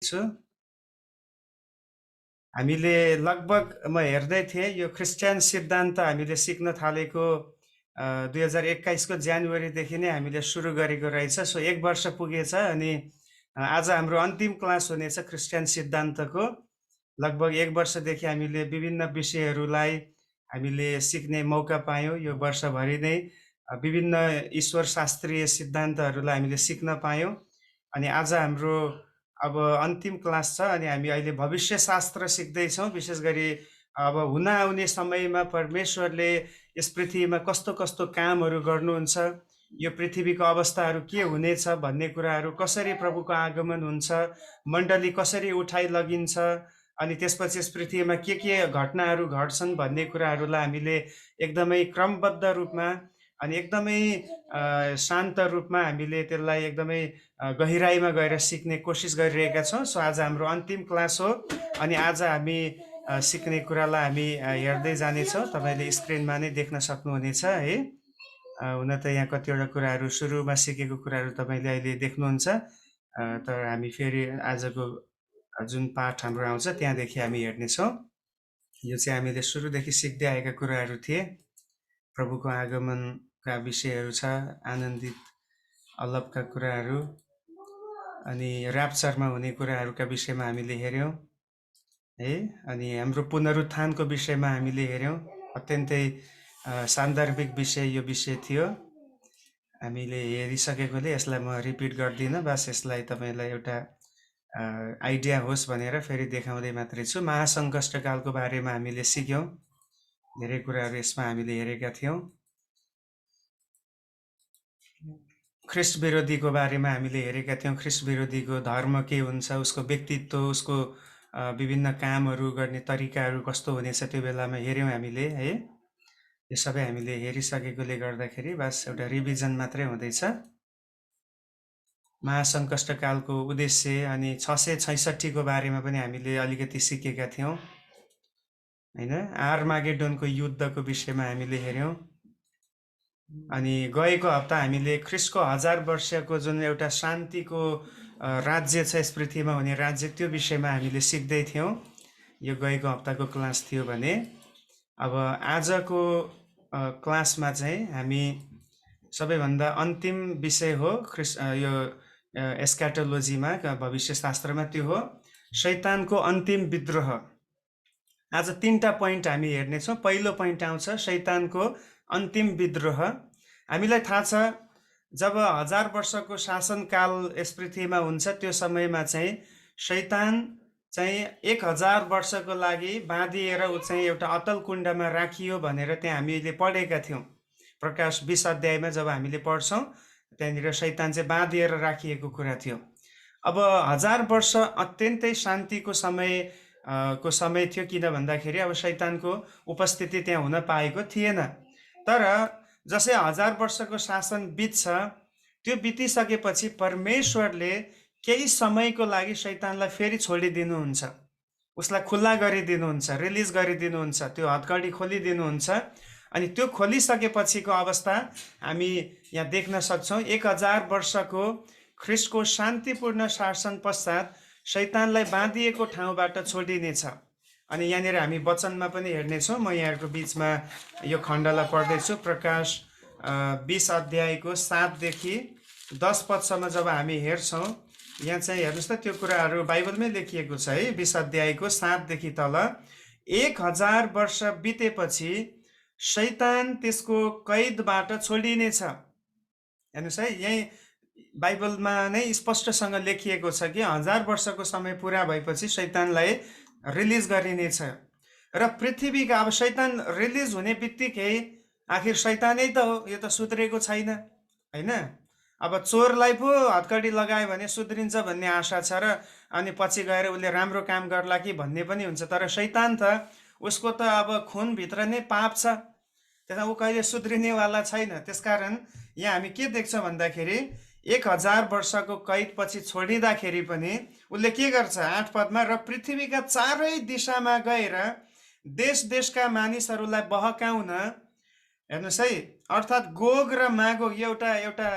छु। हामीले लगभग म हेर्दै थिएँ यो क्रिस्चियन सिद्धान्त हामीले सिक्न थालेको 2021 को जनवरीदेखि नै हामीले सुरु गरेको रहेछ। सो 1 वर्ष पुगेछ अनि आज हाम्रो अन्तिम क्लास हुनेछ क्रिस्चियन सिद्धान्तको। लगभग 1 वर्षदेखि हामीले विभिन्न विषयहरूलाई हामीले सिक्ने मौका पायौँ। यो वर्षभरि नै विभिन्न ईश्वर शास्त्रीय सिद्धान्तहरूलाई हामीले सिक्न पायौँ। अनि आज हाम्रो अब अन्तिम क्लास छ अनि हामी अहिले भविष्य शास्त्र सिक्दैछौँ। विशेष गरी अब हुन आउने समयमा परमेश्वरले यस पृथ्वीमा कस्तो कस्तो कामहरू गर्नुहुन्छ, यो पृथ्वीको अवस्थाहरू के हुनेछ भन्ने कुराहरू, कसरी प्रभुको आगमन हुन्छ, मण्डली कसरी उठाइ लगिन्छ, अनि त्यसपछि यस पृथ्वीमा के घटनाहरू घट्छन् भन्ने कुराहरूलाई हामीले एकदमै क्रमबद्ध रूपमा अनि एकदमै शान्त रूपमा हामीले त्यसलाई एकदमै गहिराईमा गएर सिक्ने कोसिस गरिरहेका छौँ। सो आज हाम्रो अन्तिम क्लास हो अनि आज हामी सिक्ने कुरालाई हामी हेर्दै जानेछौँ। तपाईँले स्क्रिनमा नै देख्न सक्नुहुनेछ है। हुन त यहाँ कतिवटा कुराहरू सुरुमा सिकेको कुराहरू तपाईँले अहिले देख्नुहुन्छ, तर हामी फेरि आजको जुन पाठ हाम्रो आउँछ त्यहाँदेखि हामी हेर्नेछौँ। यो चाहिँ हामीले सुरुदेखि सिक्दै आएका कुराहरू थिए। प्रभुको आगमनका विषयहरू छ, आनन्दित अलपका कुराहरू अनि ऱ्याप्चरमा हुने कुराहरूका विषयमा हामीले हेऱ्यौँ है। अनि हाम्रो पुनरुत्थानको विषयमा हामीले हेऱ्यौँ। अत्यन्तै सान्दर्भिक विषय यो विषय थियो। हामीले हेरिसकेकोले यसलाई म रिपिट गर्दिनँ, बस यसलाई तपाईँलाई एउटा आइडिया होस् भनेर फेरि देखाउँदै मात्रै छु। महासङ्कष्टकालको बारेमा हामीले सिक्यौँ, धेरै कुराहरू यसमा हामीले हेरेका थियौँ। ख्रिस्ट विरोधीको बारेमा हामीले हेरेका थियौँ। ख्रिस्ट विरोधीको धर्म के हुन्छ, उसको व्यक्तित्व, उसको विभिन्न कामहरू गर्ने तरिकाहरू कस्तो हुनेछ त्यो बेलामा हेऱ्यौँ हामीले है। यो सबै हामीले हेरिसकेकोले गर्दाखेरि बस एउटा रिभिजन मात्रै हुँदैछ। महासङ्कष्टकालको उद्देश्य अनि 666 को बारेमा पनि हामीले अलिकति सिकेका थियौँ हैन। आर्मागेडोनको युद्धको विषयमा हामीले हेऱ्यौँ। अनि गएको हप्ता हामीले ख्रिस्टको 1000 वर्षको जुन एउटा शान्तिको राज्य छ यस पृथ्वीमा हुने राज्य, त्यो विषयमा हामीले सिक्दै थियौँ। यो गएको हप्ताको क्लास थियो भने अब आजको क्लासमा चाहिँ हामी सबैभन्दा अन्तिम विषय हो यो एस्क्याटोलोजीमा, भविष्यशास्त्रमा, त्यो हो शैतानको अन्तिम विद्रोह। आज 3टा पोइन्ट हामी हेर्नेछौँ। पहिलो पोइन्ट आउँछ शैतानको अन्तिम विद्रोह। हामीलाई थाहा छ जब 1000 वर्षको शासनकाल यस पृथ्वीमा हुन्छ त्यो समयमा चाहिँ शैतान चाहिँ 1000 वर्षको लागि बाँधिएर ऊ चाहिँ एउटा अतल कुण्डमा राखियो भनेर त्यहाँ हामीले पढेका थियौँ। प्रकाश 20 अध्यायमा जब हामीले पढ्छौँ त्यहाँनिर शैतान चाहिँ बाँधिएर राखिएको कुरा थियो। अब 1000 वर्ष अत्यन्तै शान्तिको समय थियो, किन भन्दाखेरि अब शैतानको उपस्थिति त्यहाँ हुन पाएको थिएन। तर जसै 1000 वर्षको शासन बित्छ, त्यो बितिसकेपछि परमेश्वरले केही समयको लागि शैतानलाई फेरि छोडिदिनुहुन्छ, उसलाई खुल्ला गरिदिनुहुन्छ, रिलिज गरिदिनुहुन्छ, त्यो हतकडी खोलिदिनुहुन्छ। अनि त्यो खोलिसकेपछिको अवस्था हामी यहाँ देख्न सक्छौँ। 1000 वर्षको ख्रिस्टको शान्तिपूर्ण शासन पश्चात शैतानलाई बाँधिएको ठाउँबाट छोडिनेछ। अनि यहाँनिर हामी वचनमा पनि हेर्नेछौँ। म यहाँहरूको बिचमा यो खण्डलाई पढ्दैछु। प्रकाश 20 अध्यायको 7 देखि 10 पदसम्म जब हामी हेर्छौँ, यहाँ चाहिँ हेर्नुहोस् त, त्यो कुराहरू बाइबलमै लेखिएको छ है। 20 अध्यायको 7 देखि तल 1000 वर्ष बितेपछि शैतान त्यसको कैदबाट छोडिनेछ। हेर्नुहोस् है, यही बाइबलमा नै स्पष्टसँग लेखिएको छ कि 1000 वर्षको समय पुरा भएपछि शैतानलाई रिलिज गरिनेछ। र पृथ्वीका अब शैतान रिलिज हुने बित्तिकै आखिर शैतानै त हो, यो त सुध्रेको छैन हैन। अब चोरलाई पो हतकडी लगायो भने सुध्रिन्छ भन्ने आशा छ र अनि पछि गएर उसले राम्रो काम गर्ला कि भन्ने पनि हुन्छ। तर शैतान त उसको त अब खुनभित्र नै पाप छ, त्यसमा ऊ कहिले सुध्रिनेवाला छैन। त्यसकारण यहाँ हामी के देख्छौँ भन्दाखेरि 1000 वर्षको कैद पछि छोडिँदाखेरि पनि उसले के गर्छ 8 पदमा, र पृथ्वीका चारै दिशामा गएर देश देशका मानिसहरूलाई बहकाउन, हेर्नुहोस् है, अर्थात् गोग र मागोग एउटा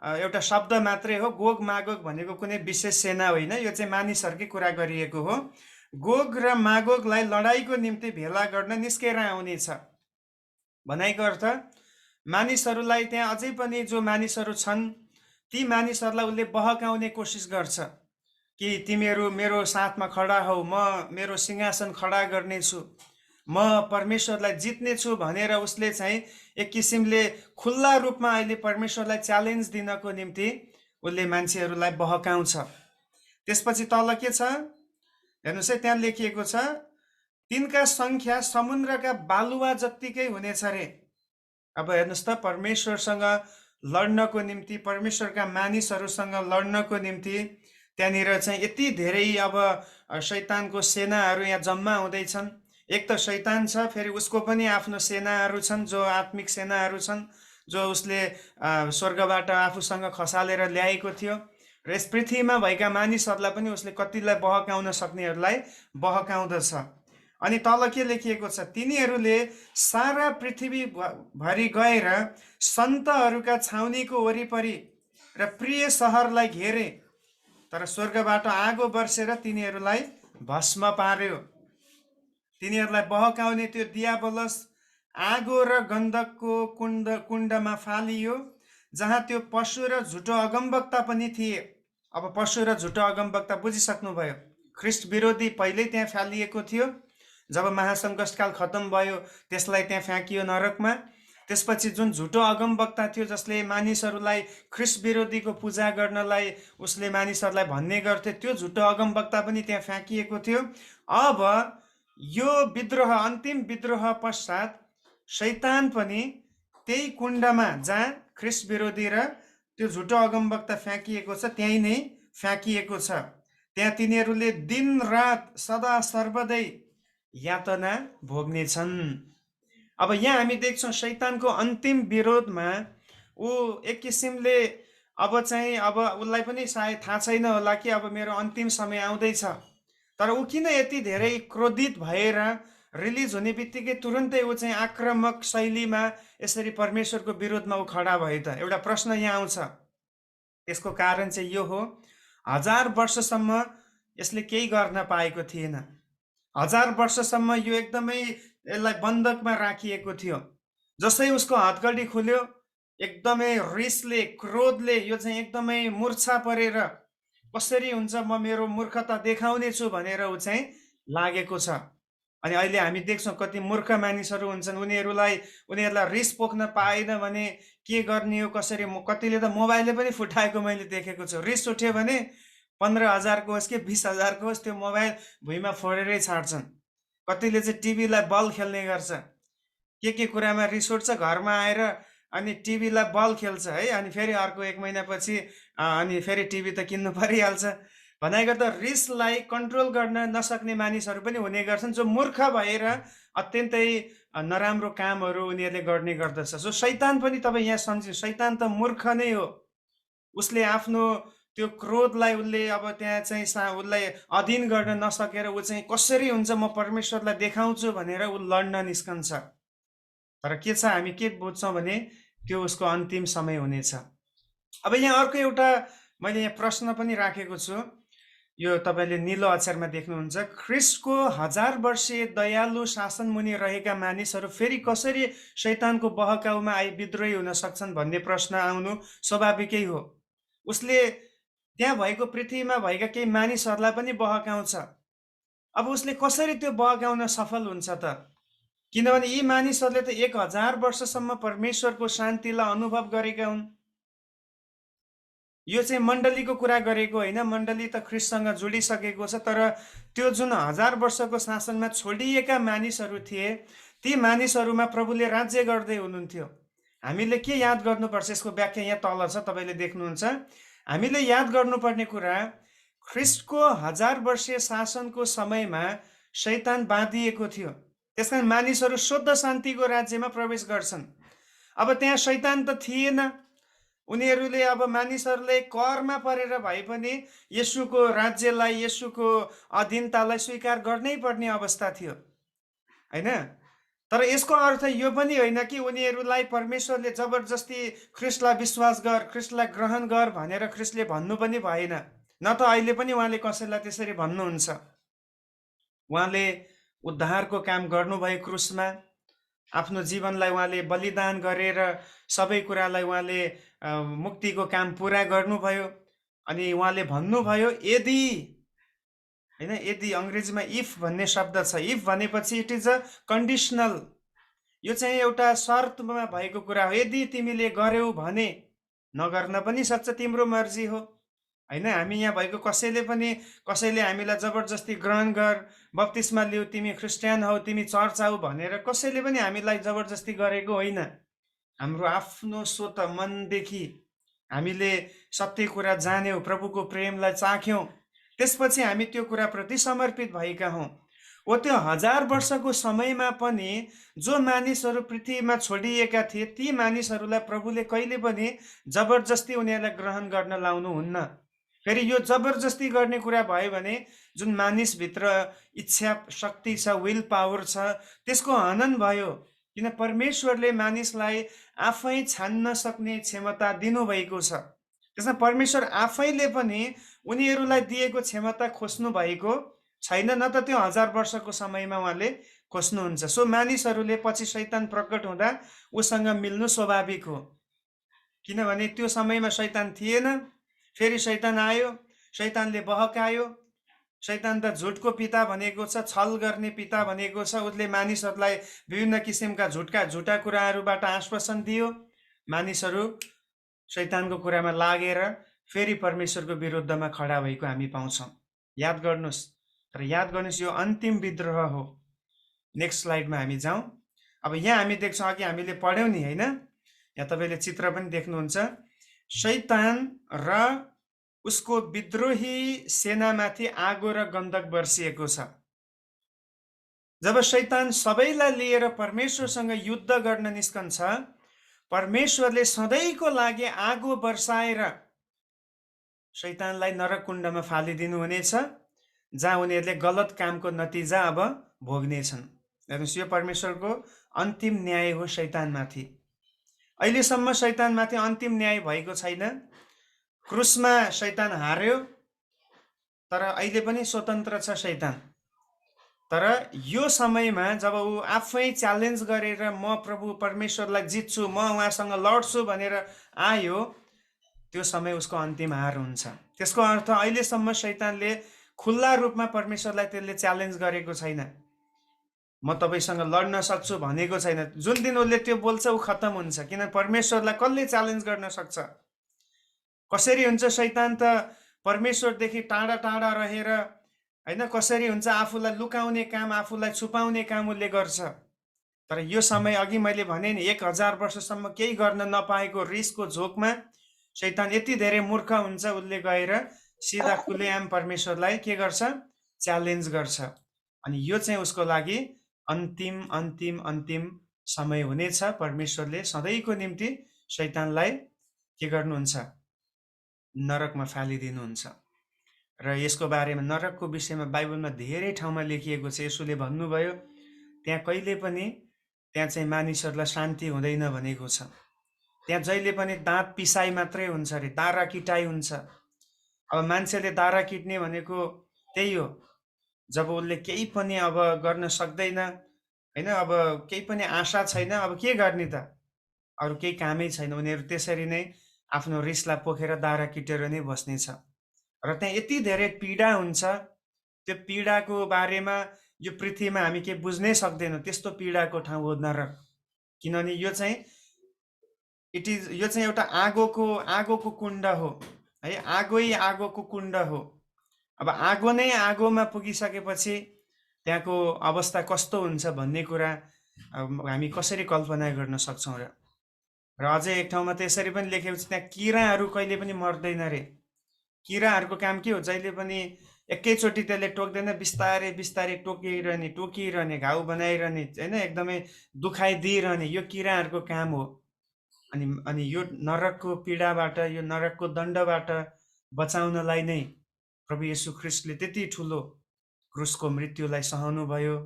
एउटा शब्द मात्रै हो। गोग मागोग भनेको कुनै विशेष सेना होइन, यो चाहिँ मानिसहरूकै कुरा गरिएको हो। गोग र मागोगलाई लडाईँको निम्ति भेला गर्न निस्केर आउनेछ। भनाइको अर्थ मानिसहरूलाई त्यहाँ अझै पनि जो मानिसहरू छन् ती मानिसहरूलाई उसले बहकाउने कोसिस गर्छ कि तिमीहरू मेरो साथमा खडा हौ, म मेरो सिंहासन खडा गर्नेछु, म परमेश्वरलाई जित्नेछु भनेर उसले चाहिँ एक किसिमले खुल्ला रूपमा अहिले परमेश्वरलाई च्यालेन्ज दिनको निम्ति उसले मान्छेहरूलाई बहकाउँछ। त्यसपछि तल के छ हेर्नुहोस् है, त्यहाँ लेखिएको छ तिनका संख्या समुद्रका बालुवा जत्तिकै हुनेछ रे। अब हेर्नुहोस् त, परमेश्वरसँग लड्नको निम्ति, परमेश्वरका मानिसहरूसँग लड्नको निम्ति त्यहाँनिर चाहिँ यति धेरै अब शैतानको सेनाहरू यहाँ जम्मा हुँदैछन्। एक त शैतान छ, फेरि उसको पनि आफ्नो सेनाहरू छन्, जो आत्मिक सेनाहरू छन्, जो उसले स्वर्गबाट आफूसँग खसालेर ल्याएको थियो। र यस पृथ्वीमा भएका मानिसहरूलाई पनि उसले कतिलाई बहकाउन सक्नेहरूलाई बहकाउँदछ। अनि तल के लेखिएको छ, तिनीहरूले सारा पृथ्वी भरि गएर सन्तहरूका छाउनीको वरिपरि र प्रिय सहरलाई घेरे, तर स्वर्गबाट आगो बर्सेर तिनीहरूलाई भस्म पार्यो। तिनीहरूलाई बहकाउने त्यो दियाबलस आगो र गन्धकको कुण्डमा फालियो, जहाँ त्यो पशु र झुटो अगमवक्ता पनि थिए। अब पशु र झुटो अगमवक्ता बुझिसक्नुभयो, ख्रिस्ट विरोधी पहिल्यै त्यहाँ फालिएको थियो। जब महासङ्कटकाल खत्तम भयो त्यसलाई त्यहाँ फ्याँकियो नरकमा। त्यसपछि जुन झुटो अगमवक्ता थियो, जसले मानिसहरूलाई ख्रिस्ट विरोधीको पूजा गर्नलाई उसले मानिसहरूलाई भन्ने गर्थे, त्यो झुटो अगमवक्ता पनि त्यहाँ फ्याँकिएको थियो। अब यो विद्रोह, अन्तिम विद्रोह पश्चात शैतान पनि त्यही कुण्डमा जहाँ ख्रिस्ट विरोधी र त्यो झुटो अगमवक्ता फ्याँकिएको छ त्यहीँ नै फ्याँकिएको छ। त्यहाँ तिनीहरूले दिन रात सदा सर्वदै यातना भोग्नेछन्। अब यहाँ हामी देख्छौँ शैतानको अन्तिम विरोधमा ऊ एक किसिमले अब चाहिँ अब उसलाई पनि सायद थाहा छैन होला कि अब मेरो अन्तिम समय आउँदैछ, तर ऊ किन यति धेरै क्रोधित भएर रिलिज हुने बित्तिकै तुरुन्तै ऊ चाहिँ आक्रामक शैलीमा यसरी परमेश्वरको विरोधमा ऊ खडा भयो त? एउटा प्रश्न यहाँ आउँछ। यसको कारण चाहिँ यो हो, 1000 वर्षसम्म यसले केही गर्न पाएको थिएन। 1000 वर्षसम्म यो एकदमै यसलाई बन्धकमा राखिएको थियो। जसै उसको हतकडी खुल्यो, एकदमै रिसले, क्रोधले यो चाहिँ एकदमै मूर्छा परेर कसरी हुन्छ, म मेरो मूर्खता देखाउने छु भनेर ऊ चाहिँ लागेको छ। अनि अहिले हामी देख्छौँ कति मूर्ख मानिसहरू हुन्छन्, उनीहरूलाई रिस पोख्न पाएन भने के गर्ने हो, कसरी। कतिले त मोबाइलले पनि फुटाएको मैले देखेको छु। रिस उठ्यो भने 15,000 को होस् कि 20,000 को होस्, त्यो मोबाइल भुइँमा फोडेरै छाड्छन्। कतिले चाहिँ टिभीलाई बल खेल्ने गर्छ, के कुरामा रिस उठ्छ, घरमा आएर अनि टिभीलाई बल खेल्छ है, अनि फेरि अर्को 1 महिनापछि अनि फेरि टिभी त किन्नु परिहाल्छ। भनेको त रिसलाई कन्ट्रोल गर्न नसक्ने मानिसहरू पनि हुने गर्छन्, जो मूर्ख भएर अत्यन्तै नराम्रो कामहरू उनीहरूले गर्ने गर्दछ। सो शैतान पनि तपाईँ यहाँ सम्झिनु, शैतान त मूर्ख नै हो। उसले आफ्नो त्यो क्रोधलाई उसले अब त्यहाँ चाहिँ उसलाई अधीन गर्न नसकेर ऊ चाहिँ कसरी हुन्छ, म परमेश्वरलाई देखाउँछु भनेर ऊ लड्न निस्कन्छ। तर के छ, हामी के बुझ्छौँ भने त्यो उसको अन्तिम समय हुनेछ। अब यहाँ अर्को एउटा मैले यहाँ प्रश्न पनि राखेको छु, यो तपाईँले निलो अक्षरमा देख्नुहुन्छ। ख्रिस्टको 1000 वर्षीय दयालु शासन मुनि रहेका मानिसहरू फेरि कसरी शैतानको बहकाउमा आई विद्रोही हुन सक्छन् भन्ने प्रश्न आउनु स्वाभाविकै हो। उसले त्यहाँ भएको पृथ्वीमा भएका केही मानिसहरूलाई पनि बहकाउँछ। अब उसले कसरी त्यो बहकाउन सफल हुन्छ त? किनभने यी मानिसहरूले त 1000 वर्षसम्म परमेश्वरको शान्तिलाई अनुभव गरेका हुन्। यो चाहिँ मण्डलीको कुरा गरेको होइन, मण्डली त ख्रिस्टसँग जोडिसकेको छ। तर त्यो जुन 1000 वर्षको शासनमा छोडिएका मानिसहरू थिए, ती मानिसहरूमा प्रभुले राज्य गर्दै हुनुहुन्थ्यो। हामीले के याद गर्नुपर्छ, यसको व्याख्या यहाँ तल छ, तपाईँले देख्नुहुन्छ। हामीले याद गर्नुपर्ने कुरा, ख्रिस्टको 1000 वर्षीय शासनको समयमा शैतान बाँधिएको थियो। त्यसकारण मानिसहरू शुद्ध शान्तिको राज्यमा प्रवेश गर्छन्। अब त्यहाँ शैतान त थिएन। उनीहरूले अब मानिसहरूले करमा परेर भए पनि येशूको राज्यलाई, येशूको अधीनतालाई स्वीकार गर्नै पर्ने अवस्था थियो, हैन? तर यसको अर्थ यो पनि होइन कि उनीहरूलाई परमेश्वरले जबरजस्ती ख्रिस्टलाई विश्वास गर, ख्रिस्टलाई ग्रहण गर भनेर ख्रिस्टले भन्नु पनि भएन। न त अहिले पनि उहाँले कसैलाई त्यसरी भन्नुहुन्छ। उहाँले उद्धारको काम गर्नुभयो क्रुसमा, आफ्नो जीवनलाई उहाँले बलिदान गरेर सबै कुरालाई उहाँले मुक्तिको काम पुरा गर्नुभयो। अनि उहाँले भन्नुभयो यदि, हैन, यदि अङ्ग्रेजीमा इफ भन्ने शब्द छ। इफ भनेपछि इट इज अ कन्डिसनल, यो चाहिँ एउटा शर्तमा भएको कुरा हो। यदि तिमीले गर्यौ भने, नगर्न पनि सक्छ, तिम्रो मर्जी हो, हैन। हामी यहाँ भएको कसैले हामीलाई जबरजस्ती ग्रहण गर, बप्तिस्मा लिऊ, तिमी ख्रिस्टियन हौ, तिमी चर्च आऊ भनेर कसैले पनि हामीलाई जबरजस्ती गरेको होइन। हाम्रो आफ्नो स्वत मनदेखि हामीले सत्य कुरा जान्यौँ, प्रभुको प्रेमलाई चाख्यौँ, त्यसपछि हामी त्यो कुराप्रति समर्पित भएका हौँ। ओ त्यो 1000 वर्षको समयमा पनि जो मानिसहरू पृथ्वीमा छोडिएका थिए, ती मानिसहरूलाई प्रभुले कहिले पनि जबरजस्ती उनीहरूलाई ग्रहण गर्न लाउनुहुन्न। फेरि यो जबरजस्ती गर्ने कुरा भयो भने जुन मानिसभित्र इच्छा शक्ति छ, विल पावर छ, त्यसको हनन भयो। किन परमेश्वरले मानिसलाई आफै छान्न सक्ने क्षमता दिनुभएको छ। त्यसमा परमेश्वर आफैले पनि उनीहरूलाई दिएको क्षमता खोज्नु भएको छैन, न त त्यो 1000 वर्षको समयमा उहाँले खोज्नुहुन्छ। सो मानिसहरूले पछि शैतान प्रकट हुँदा उसँग मिल्नु स्वाभाविक हो, किनभने त्यो समयमा शैतान थिएन। फेरि शैतान आयो, शैतानले बहकायो। शैतान त झुटको पिता भनेको छ, छल गर्ने पिता भनेको छ। उसले मानिसहरूलाई विभिन्न किसिमका झुटा कुराहरूबाट आश्वासन दियो। मानिसहरू शैतानको कुरामा लागेर फेरि परमेश्वरको विरुद्धमा खडा भएको हामी पाउँछौँ। याद गर्नुहोस्, तर याद गर्नुहोस् यो अन्तिम विद्रोह हो। नेक्स्ट स्लाइडमा हामी जाउँ। अब यहाँ हामी देख्छौँ, अघि हामीले पढ्यौँ नि, होइन, यहाँ तपाईँले चित्र पनि देख्नुहुन्छ। शैतान र उसको विद्रोही सेनामाथि आगो र गन्धक बर्सिएको छ। जब शैतान सबैलाई लिएर परमेश्वरसँग युद्ध गर्न निस्कन्छ, परमेश्वरले सधैँको लागि आगो बर्साएर शैतानलाई नरककुण्डमा फालिदिनु हुनेछ, जहाँ उनीहरूले गलत कामको नतिजा अब भोग्नेछन्। हेर्नुहोस्, यो परमेश्वरको अन्तिम न्याय हो शैतानमाथि। अहिलेसम्म शैतानमाथि अन्तिम न्याय भएको छैन। क्रुसमा शैतान हार्यो, तर अहिले पनि स्वतन्त्र छ शैतान। तर यो समयमा जब ऊ आफै च्यालेन्ज गरेर म प्रभु परमेश्वरलाई जित्छु, म उहाँसँग लड्छु भनेर आयो, त्यो समय उसको अन्तिम हार हुन्छ। त्यसको अर्थ अहिलेसम्म शैतानले खुल्ला रूपमा परमेश्वरलाई त्यसले च्यालेन्ज गरेको छैन। म तपाईसँग लड्न सक्छु भनेको छैन। जुन दिन उसले त्यो बोल्छ ऊ खत्तम हुन्छ, किन परमेश्वरलाई कसले च्यालेन्ज गर्न सक्छ? कसरी हुन्छ? शैतान त परमेश्वरदेखि टाढा टाढा रहेर, होइन, कसरी हुन्छ, आफूलाई लुकाउने काम, आफूलाई छुपाउने काम उसले गर्छ। तर यो समय अघि मैले भने नि, 1000 वर्षसम्म केही गर्न नपाएको रिसको झोकमा शैतान यति धेरै मूर्ख हुन्छ, उसले गएर सिधा खुलेआम परमेश्वरलाई के गर्छ? च्यालेन्ज गर्छ। अनि यो चाहिँ उसको लागि अन्तिम अन्तिम अन्तिम समय हुनेछ। परमेश्वरले सधैँको निम्ति शैतानलाई के गर्नुहुन्छ? नरकमा फालिदिनुहुन्छ। र यसको बारेमा, नरकको विषयमा बाइबलमा धेरै ठाउँमा लेखिएको छ। यसोले भन्नुभयो त्यहाँ कहिले पनि, त्यहाँ चाहिँ मानिसहरूलाई शान्ति हुँदैन भनेको छ। त्यहाँ जहिले पनि दाँत पिसाइ मात्रै हुन्छ अरे, दारा किटाइ हुन्छ। अब मान्छेले दारा किट्ने भनेको त्यही हो, जब उसले केही पनि अब गर्न सक्दैन, होइन, अब केही पनि आशा छैन, अब के गर्ने त, अरू केही कामै छैन, उनीहरू त्यसरी नै आफ्नो रिसलाई पोखेर दारा किटेर नै बस्नेछ। र त्यहाँ यति धेरै पीडा हुन्छ, त्यो पीडाको बारेमा यो पृथ्वीमा हामी केही बुझ्नै सक्दैनौँ। त्यस्तो पीडाको ठाउँ हो नरक। किनभने यो चाहिँ यो चाहिँ एउटा आगोको कुण्ड हो, है, आगोको कुण्ड हो। अब आगो नै आगोमा पुगिसकेपछि त्यहाँको अवस्था कस्तो हुन्छ भन्ने कुरा हामी कसरी कल्पना गर्न सक्छौँ र? अझै एक ठाउँमा त यसरी पनि लेखेको छ, त्यहाँ किराहरू कहिले पनि मर्दैन रे। किराहरूको काम के हो? जहिले पनि एकैचोटि त्यसले टोक्दैन, बिस्तारै बिस्तारै टोकिरहने, घाउ बनाइरहने, होइन, एकदमै दुखाइ दिइरहने, यो किराहरूको काम हो। अनि यो नरकको पीडाबाट, यो नरकको दण्डबाट बचाउनलाई नै प्रभु येशू ख्रिस्टले त्यति ठुलो क्रुसको मृत्युलाई सहनु भयो।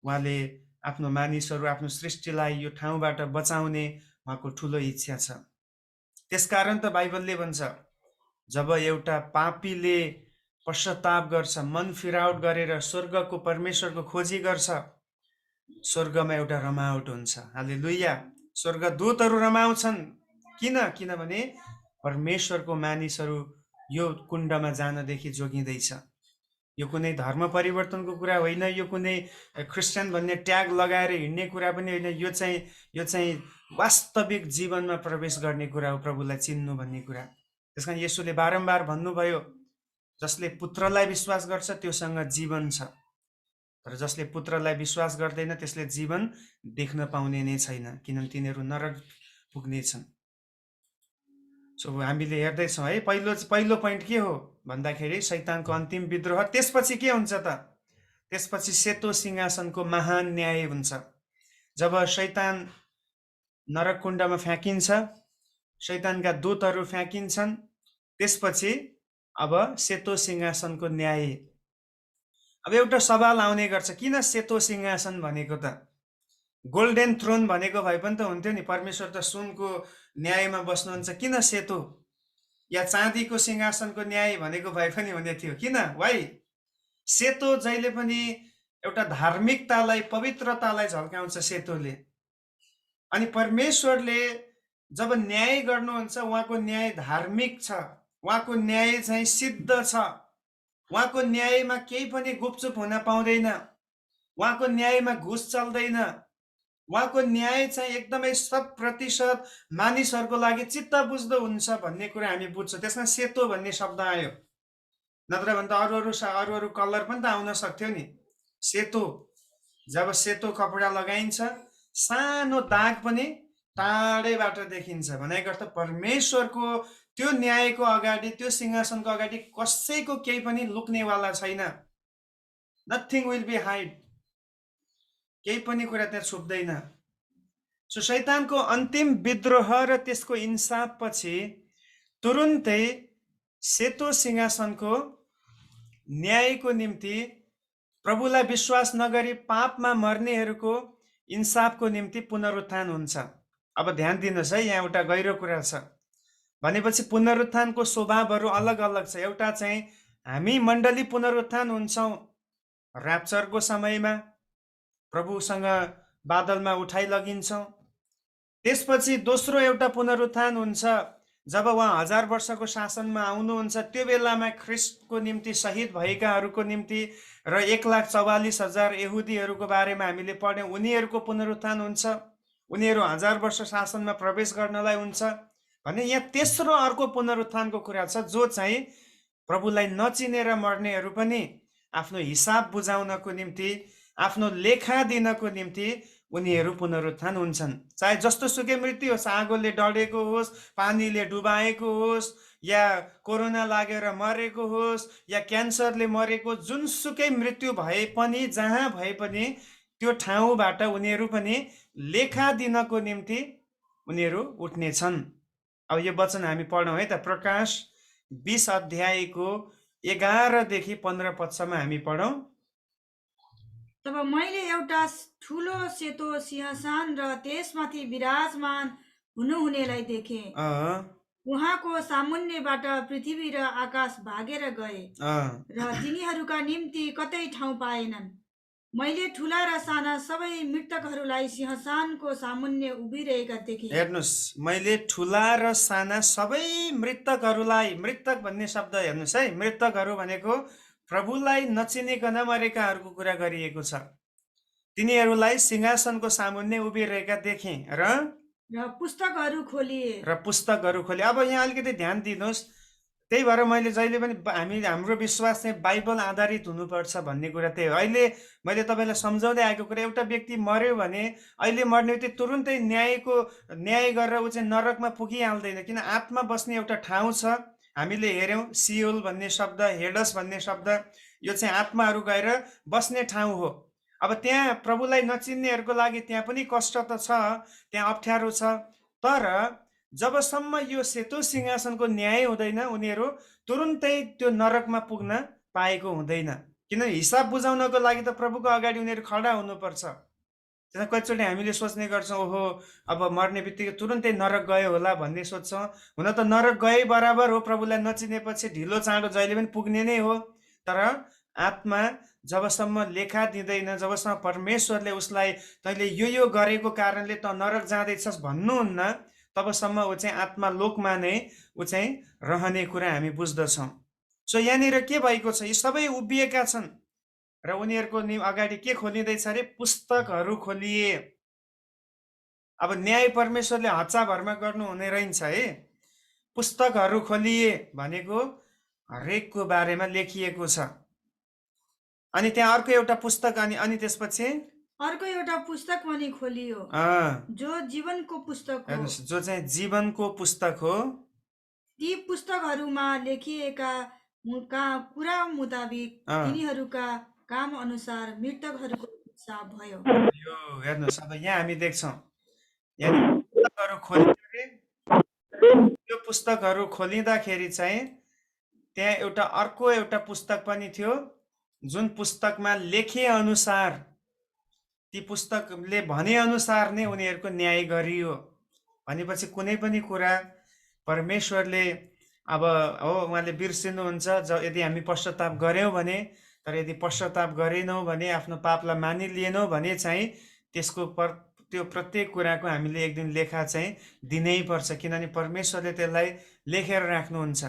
उहाँले आफ्नो मानिसहरू, आफ्नो सृष्टिलाई यो ठाउँबाट बचाउने उहाँको ठुलो इच्छा छ। त्यसकारण त बाइबलले भन्छ, जब एउटा पापीले पश्चाताप गर्छ, मन फिराउट गरेर स्वर्गको परमेश्वरको खोजी गर्छ, स्वर्गमा एउटा रमावट हुन्छ। हालेलुया। स्वर्गदूतहरू रमाउँछन्। किनभने परमेश्वरको मानिसहरू यो कुण्डमा जानदेखि जोगिँदैछ। यो कुनै धर्म परिवर्तनको कुरा होइन, यो कुनै क्रिस्चियन भन्ने ट्याग लगाएर हिँड्ने कुरा पनि होइन। यो चाहिँ वास्तविक जीवनमा प्रवेश गर्ने कुरा हो, प्रभुलाई चिन्नु भन्ने कुरा। त्यसकारण येशूले बारम्बार भन्नुभयो, जसले पुत्रलाई विश्वास गर्छ त्योसँग जीवन छ, तर जसले पुत्रलाई विश्वास गर्दैन त्यसले जीवन देख्न पाउने नै छैन, किनभने तिनीहरू नरक पुग्नेछन्। सो हामीले हेर्दैछौँ है, पहिलो पोइन्ट के हो भन्दाखेरि शैतानको अन्तिम विद्रोह। त्यसपछि के हुन्छ त? त्यसपछि सेतो सिंहासनको महान न्याय हुन्छ। जब शैतान नरक कुण्डमा फ्याँकिन्छ, शैतानका दूतहरू फ्याँकिन्छन्, त्यसपछि अब सेतो सिंहासनको न्याय। अब एउटा सवाल आउने गर्छ, किन सेतो सिंहासन भनेको त? गोल्डन थ्रोन भनेको भए पनि त हुन्थ्यो नि, परमेश्वर त सुनको न्यायमा बस्नुहुन्छ, किन सेतो? या चाँदीको सिंहासनको न्याय भनेको भए पनि हुने थियो, किन? वाइ? सेतो जहिले पनि एउटा धार्मिकतालाई, पवित्रतालाई झल्काउँछ सेतोले। अनि परमेश्वरले जब न्याय गर्नुहुन्छ, उहाँको न्याय धार्मिक छ, उहाँको न्याय चाहिँ सिद्ध छ, उहाँको न्यायमा केही पनि गुपचुप हुन पाउँदैन, उहाँको न्यायमा घुस चल्दैन, उहाँको न्याय चाहिँ एकदमै 100% मानिसहरूको लागि चित्त बुझ्दो हुन्छ भन्ने कुरा हामी बुझ्छौँ। त्यसमा सेतो भन्ने शब्द आयो, नत्र भने त अरू कलर पनि त आउन सक्थ्यो नि। सेतो, जब सेतो कपडा लगाइन्छ, सानो दाग पनि टाढैबाट देखिन्छ। भनेको अर्थ परमेश्वरको त्यो न्यायको अगाडि, त्यो सिंहासनको अगाडि कसैको केही पनि लुक्नेवाला छैन। नथिङ विल बी हाइड, केही पनि कुरा त्यहाँ छुप्दैन। सो शैतानको अन्तिम विद्रोह र त्यसको इन्साफ पछि तुरुन्तै सेतो सिंहासनको न्यायको निम्ति, प्रभुलाई विश्वास नगरी पापमा मर्नेहरूको इन्साफको निम्ति पुनरुत्थान हुन्छ। अब ध्यान दिनुहोस् है, यहाँ एउटा गहिरो कुरा छ। भनेपछि पुनरुत्थानको स्वभावहरू अलग अलग छ। एउटा चाहिँ हामी मण्डली पुनरुत्थान हुन्छौँ र्याप्चरको समयमा, प्रभुसँग बादलमा उठाइ लगिन्छौँ। त्यसपछि दोस्रो एउटा पुनरुत्थान हुन्छ जब उहाँ 1000 वर्षको शासनमा आउनुहुन्छ। त्यो बेलामा ख्रिस्टको निम्ति शहीद भएकाहरूको निम्ति र 1,44,000 यहुदीहरूको बारेमा हामीले पढ्यौँ, उनीहरूको पुनरुत्थान हुन्छ। उनीहरू 1000 वर्ष शासनमा प्रवेश गर्नलाई हुन्छ भने यहाँ तेस्रो अर्को पुनरुत्थानको कुरा छ, जो चाहिँ प्रभुलाई नचिनेर मर्नेहरू पनि आफ्नो हिसाब बुझाउनको निम्ति, आफ्नो लेखा दिनको निम्ति उनीहरू पुनरुत्थान हुन्छन्। चाहे जस्तो सुकै मृत्यु होस्, आगोले डढेको होस्, पानीले डुबाएको होस्, या कोरोना लागेर मरेको होस्, या क्यान्सरले मरेको, जुनसुकै मृत्यु भए पनि, जहाँ भए पनि त्यो ठाउँबाट उनीहरू पनि लेखा दिनको निम्ति उनीहरू उठ्नेछन्। अब यो वचन हामी पढौँ है त, प्रकाश 20 अध्यायको 11 देखि 15 पदसम्म हामी पढौँ। तब मैले एउटा ठुलो सेतो सिंहासन र त्यसमाथि विराजमान हुनुहुनेलाई देखे। उहाँको सामुन्नेबाट पृथ्वी र आकाश भागेर गए र तिनीहरूका निम्ति कतै ठाउँ पाएनन्। मैले ठुला र साना सबै मृतकहरूलाई सिंहासनको सामुन्ने उभिरहेका देखे। हेर्नुहोस्, मैले ठुला र साना सबै मृतकहरूलाई, मृतक भन्ने शब्द हेर्नुहोस् है, मृतकहरू भनेको प्रभुलाई नचिनिकन मरेकाहरूको कुरा गरिएको छ। तिनीहरूलाई सिंहासनको सामुन्ने उभिरहेका देखे र पुस्तकहरू खोलिए। अब यहाँ अलिकति ध्यान दिनुहोस्। त्यही भएर मैले जहिले पनि हाम्रो विश्वास चाहिँ बाइबल आधारित हुनुपर्छ भन्ने कुरा त्यही हो। अहिले मैले तपाईँलाई सम्झाउँदै आएको कुरा, एउटा व्यक्ति मर्यो भने अहिले मर्ने बित्तिकै तुरुन्तै न्याय गरेर ऊ चाहिँ नरकमा पुगिहाल्दैन, किन आत्मा बस्ने एउटा ठाउँ छ। हामीले हेऱ्यौँ सियोल भन्ने शब्द, हेडस भन्ने शब्द, यो चाहिँ आत्माहरू गएर बस्ने ठाउँ हो। अब त्यहाँ प्रभुलाई नचिन्नेहरूको लागि त्यहाँ पनि कष्ट त छ, त्यहाँ अप्ठ्यारो छ। तर जबसम्म यो सेतो सिंहासनको न्याय हुँदैन, उनीहरू तुरुन्तै त्यो नरकमा पुग्न पाएको हुँदैन। किनभने हिसाब बुझाउनको लागि त प्रभुको अगाडि उनीहरू खडा हुनुपर्छ। त्यसमा कतिचोटि हामीले सोच्ने गर्छौँ ओहो अब मर्ने बित्तिकै तुरुन्तै नरक गयो होला भन्ने सोच्छौँ। हुन त नरक गए बराबर हो, प्रभुलाई नचिनेपछि ढिलो चाँडो जहिले पनि पुग्ने नै हो। तर आत्मा जबसम्म लेखा दिँदैन, जबसम्म परमेश्वरले उसलाई तैँले यो गरेको कारणले त नरक जाँदैछस् भन्नुहुन्न, तबसम्म ऊ चाहिँ आत्मा लोकमा नै ऊ चाहिँ रहने कुरा हामी बुझ्दछौँ। सो यहाँनिर के भएको छ, यी सबै उभिएका छन् र उनीहरूको अगाडि के खोलिँदैछ अरे, पुस्तकहरू खोलिए। अब न्याय परमेश्वरले हच्चाभरमा गर्नुहुने रहन्छ है। पुस्तकहरू खोलिए भनेको हरेकको बारेमा लेखिएको छ। अनि त्यहाँ अर्को एउटा पुस्तक अनि त्यसपछि अर्को एउटा पुस्तक पनि खोलियो जो जीवनको पुस्तक हो। हेर्नुहोस्, जो चाहिँ जीवनको पुस्तक हो। ती पुस्तकहरूमा लेखिएका कुरा मुताबिक तिनीहरूका काम अनुसार मृतकहरूको हिसाब भयो। यो हेर्नुहोस्, अब यहाँ हामी देख्छौँ पुस्तकहरू खोलिँदाखेरि, यो पुस्तकहरू खोलिँदाखेरि चाहिँ त्यहाँ अर्को एउटा पुस्तक पनि थियो, जुन पुस्तकमा लेखे अनुसार, ती पुस्तकले भने अनुसार नै उनीहरूको न्याय गरियो। भनेपछि कुनै पनि कुरा परमेश्वरले अब हो उहाँले बिर्सिनुहुन्छ यदि हामी पश्चाताप गऱ्यौँ भने। तर यदि पश्चाताप गरेनौँ भने, आफ्नो पापलाई मानिलिएनौँ भने चाहिँ त्यसको त्यो प्रत्येक कुराको हामीले एक दिन लेखा चाहिँ दिनै पर्छ, किनभने परमेश्वरले त्यसलाई लेखेर राख्नुहुन्छ,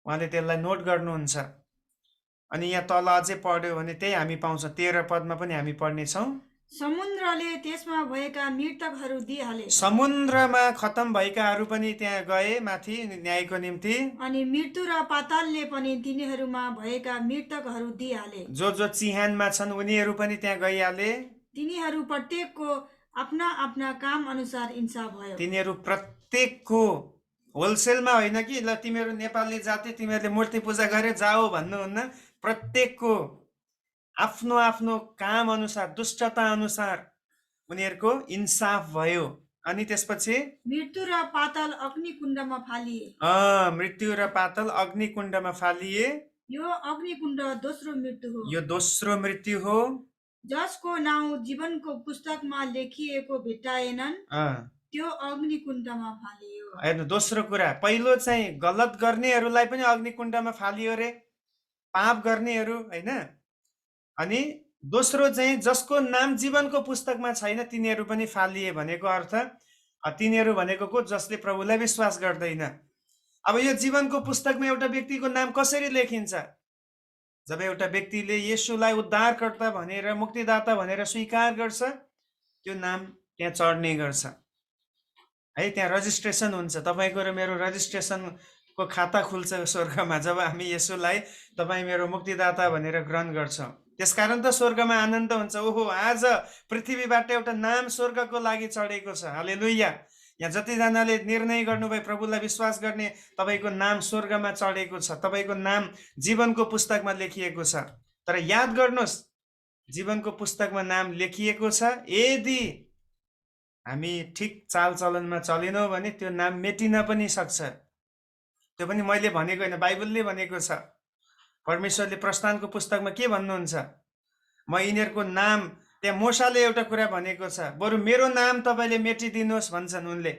उहाँले त्यसलाई नोट गर्नुहुन्छ। अनि यहाँ तल अझै पढ्यो भने त्यही हामी पाउँछौँ, 13 पदमा पनि हामी पढ्नेछौँ। समुद्रले त्यसमा भएका मृतकहरू दिइहाले। समुद्रमा खतम भएकाहरू पनि त्यहाँ गए माथि न्यायको निम्ति। अनि मृत्यु र पातालले पनि तिनीहरूमा भएका मृतकहरू दिइहाले। जो चिहानमा छन् उनीहरू पनि त्यहाँ गइहाले। तिनीहरू प्रत्येकको आफ्ना आफ्ना काम अनुसार इन्साफ भयो। तिनीहरू प्रत्येकको, होलसेलमा होइन कि ल तिमीहरू नेपाली जाति तिमीहरूले मूर्ति पूजा गरे जाओ भन्नुहुन्न। प्रत्येकको आफ्नो आफ्नो काम अनुसार, दुष्टता अनुसार उनीहरूको इन्साफ भयो। अनि त्यसपछि मृत्यु र पाताल अग्निकुण्डमा फालिए। मृत्यु र पाताल अग्निकुण्डमा फालिए। यो अग्निकुण्ड दोस्रो मृत्यु हो। यो दोस्रो मृत्यु हो, जसको नाउँ जीवनको पुस्तकमा लेखिएको भेटाएनन्, त्यो अग्निकुण्डमा फालियो। हेर्नु, दोस्रो कुरा, पहिलो चाहिँ गलत गर्नेहरूलाई पनि अग्निकुण्डमा फालियो रे, पाप गर्नेहरू होइन। अनि दोस्रो चाहिँ जसको नाम जीवनको पुस्तकमा छैन तिनीहरू पनि फालिए। भनेको अर्थ तिनीहरू भनेको को, जसले प्रभुलाई विश्वास गर्दैन। अब यो जीवनको पुस्तकमा एउटा व्यक्तिको नाम कसरी लेखिन्छ? जब एउटा व्यक्तिले येशूलाई उद्धारकर्ता भनेर, मुक्तिदाता भनेर स्वीकार गर्छ, त्यो नाम त्यहाँ चढ्ने गर्छ है। त्यहाँ रजिस्ट्रेसन हुन्छ, तपाईँको र मेरो रजिस्ट्रेसनको खाता खुल्छ स्वर्गमा जब हामी येशूलाई तपाईँ मेरो मुक्तिदाता भनेर ग्रहण गर्छौँ। त्यसकारण त स्वर्गमा आनन्द हुन्छ। ओहो, आज पृथ्वीबाट एउटा नाम स्वर्गको लागि चढेको छ। हालेलुया। यहाँ जतिजनाले निर्णय गर्नुभयो प्रभुलाई विश्वास गर्ने, तपाईँको नाम स्वर्गमा चढेको छ, तपाईँको नाम जीवनको पुस्तकमा लेखिएको छ। तर याद गर्नुहोस्, जीवनको पुस्तकमा नाम लेखिएको छ, यदि हामी ठिक चालचलनमा चलेनौँ भने त्यो नाम मेटिन पनि सक्छ। त्यो पनि मैले भनेको होइन, बाइबलले भनेको छ। परमेश्वरले प्रस्थानको पुस्तकमा के भन्नुहुन्छ, म यिनीहरूको नाम, त्यहाँ मोसाले एउटा कुरा भनेको छ, बरु मेरो नाम तपाईँले मेटिदिनुहोस् भन्छन् उनले।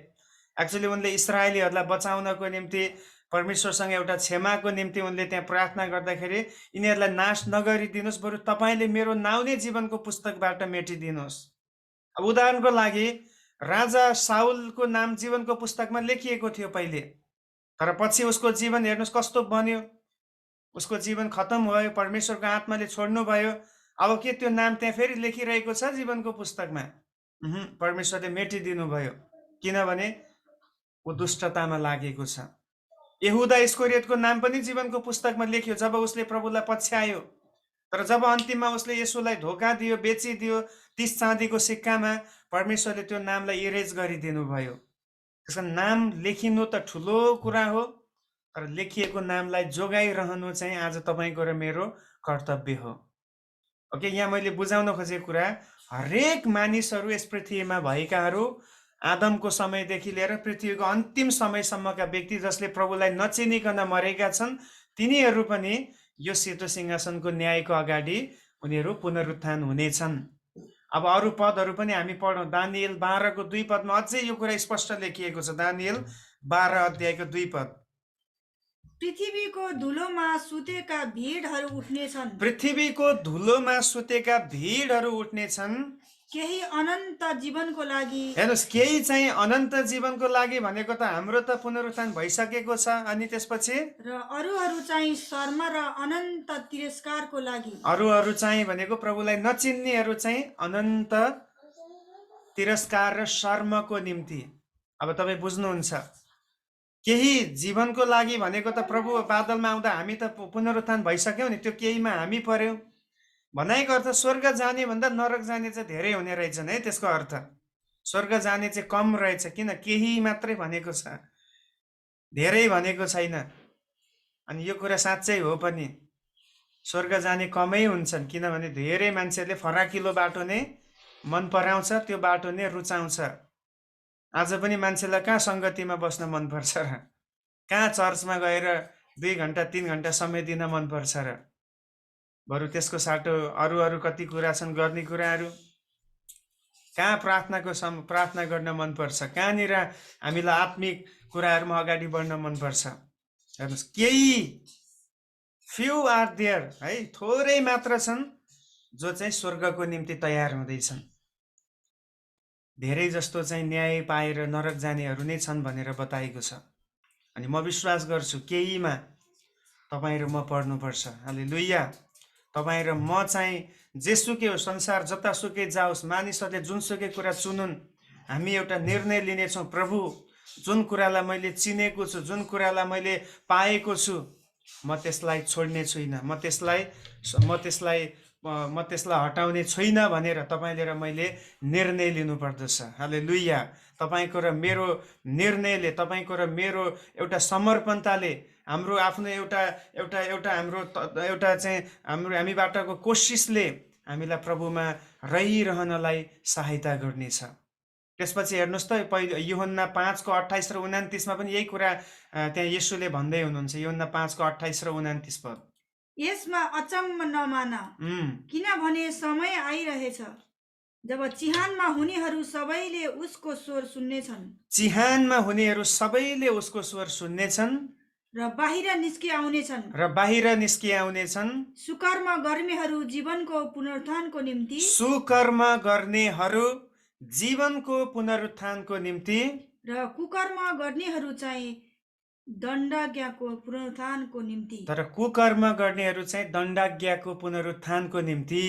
एक्चुअली उनले इस्राएलीहरूलाई बचाउनको निम्ति, परमेश्वरसँग एउटा क्षमाको निम्ति उनले त्यहाँ प्रार्थना गर्दाखेरि यिनीहरूलाई नाश नगरिदिनुहोस्, बरु तपाईँले मेरो नाउँ नै जीवनको पुस्तकबाट मेटिदिनुहोस्। अब उदाहरणको लागि राजा साउलको नाम जीवनको पुस्तकमा लेखिएको थियो पहिले, तर पछि उसको जीवन हेर्नुहोस् कस्तो बन्यो। उसको जीवन खत्म भयो, परमेश्वरको आत्माले छोड्नु भयो। अब के त्यो नाम त्यहाँ फेरि लेखिरहेको छ जीवनको पुस्तकमा? परमेश्वरले मेटिदिनु भयो, किनभने ऊ दुष्टतामा लागेको छ। यहुदा इस्करियोतको नाम पनि जीवनको पुस्तकमा लेखियो जब उसले प्रभुलाई पछ्यायो। तर जब अन्तिममा उसले येशूलाई धोका दियो, बेचिदियो 30 चाँदीको सिक्कामा, परमेश्वरले त्यो नामलाई इरेज गरिदिनु भयो। त्यसको नाम लेखिनु त ठुलो कुरा हो, तर लेखिएको नामलाई जोगाइरहनु चाहिँ आज तपाईँको र मेरो कर्तव्य हो। ओके, यहाँ मैले बुझाउन खोजेको कुरा, हरेक मानिसहरू यस पृथ्वीमा भएकाहरू, आदमको समयदेखि लिएर पृथ्वीको अन्तिम समयसम्मका व्यक्ति जसले प्रभुलाई नचिनिकन मरेका छन्, तिनीहरू पनि यो सेतो सिंहासनको न्यायको अगाडि उनीहरू पुनरुत्थान हुनेछन्। अब अरू पदहरू पनि हामी पढौँ। दानिएल 12 को 2 पदमा अझै यो कुरा स्पष्ट लेखिएको छ। दानिएल 12 अध्यायको 2 पद। पृथ्वीको धुलोमा सुतेका भिडहरू उठ्नेछन्, पृथ्वीको धुलोमा सुतेका भिडहरू उठ्नेछन्। केही अनन्त जीवनको लागि हेर्नुहोस्, केही चाहिँ अनन्त जीवनको लागि भनेको त हाम्रो त पुनरुत्थान भइसकेको छ। अनि त्यसपछि र अरूहरू चाहिँ शर्म र अनन्त तिरस्कारको लागि। अरूहरू चाहिँ भनेको प्रभुलाई नचिन्नेहरू चाहिँ अनन्त तिरस्कार र शर्मको निम्ति। अब तपाईँ बुझ्नुहुन्छ, केही जीवनको लागि भनेको त प्रभु बादलमा आउँदा हामी त पुनरुत्थान भइसक्यौँ नि, त्यो केहीमा हामी पर्यौँ। भनाइको अर्थ स्वर्ग जाने भन्दा नरक जाने चाहिँ धेरै हुने रहेछन् है। त्यसको अर्थ स्वर्ग जाने चाहिँ कम रहेछ, किन केही मात्रै भनेको छ, धेरै भनेको छैन। अनि यो कुरा साँच्चै हो पनि, स्वर्ग जाने कमै हुन्छन्, किनभने धेरै मान्छेले फराकिलो बाटो नै मन पराउँछ, त्यो बाटो नै रुचाउँछ। आज पनि मान्छेलाई कहाँ सङ्गतिमा बस्न मनपर्छ र, कहाँ चर्चमा गएर 2 घन्टा 3 घन्टा समय दिन मनपर्छ र, बरु त्यसको साटो अरू कति कुरा छन् गर्ने कुराहरू। कहाँ प्रार्थना गर्न मनपर्छ, कहाँनिर हामीलाई आत्मिक कुराहरूमा अगाडि बढ्न मनपर्छ। हेर्नुहोस्, केही फ्यु आर देयर है, थोरै मात्र छन् जो चाहिँ स्वर्गको निम्ति तयार हुँदैछन्। धेरै जस्तो चाहिँ न्याय पाएर नरक जानेहरू नै छन् भनेर बताएको छ। अनि म विश्वास गर्छु केहीमा तपाईँ र म पढ्नुपर्छ। हालेलुया। तपाईँ र म चाहिँ जेसुकै हो, संसार जतासुकै जाओस्, मानिसहरूले जुनसुकै कुरा चुनुन्, हामी एउटा निर्णय लिनेछौँ। प्रभु, जुन कुरालाई मैले चिनेको छु, जुन कुरालाई मैले पाएको छु, म त्यसलाई छोड्ने छुइनँ, म त्यसलाई हटाउने छुइनँ भनेर तपाईँले र मैले निर्णय लिनुपर्दछ। हालेलुया। तपाईँको र मेरो निर्णयले, तपाईँको र मेरो एउटा समर्पणताले, हाम्रो आफ्नो एउटा चाहिँ हामीबाटको कोसिसले हामीलाई प्रभुमा रहिरहनलाई सहायता गर्नेछ। त्यसपछि हेर्नुहोस् त, पहिलो यूहन्ना 5:28 र 29 पनि यही कुरा त्यहाँ येशूले भन्दै हुनुहुन्छ। यूहन्ना 5:28 र 29 पद। यसमा अचम्म नमान, किनभने समय आइरहेछ जब चिहानमा हुनेहरू सबैले उसको स्वर सुन्नेछन्। चिहानमा हुनेहरू सबैले उसको स्वर सुन्नेछन् र बाहिर निस्किआउनेछन्। सुकर्म गर्नेहरू जीवनको पुनरुत्थानको निम्ति, सुकर्म गर्नेहरू जीवनको पुनरुत्थानको निम्ति, र कुकर्म गर्नेहरू चाहिँ दण्डाज्ञाको पुनरुत्थानको निम्ति। तर कुकर्म गर्नेहरू चाहिँ दण्डाज्ञाको पुनरुत्थानको निम्ति।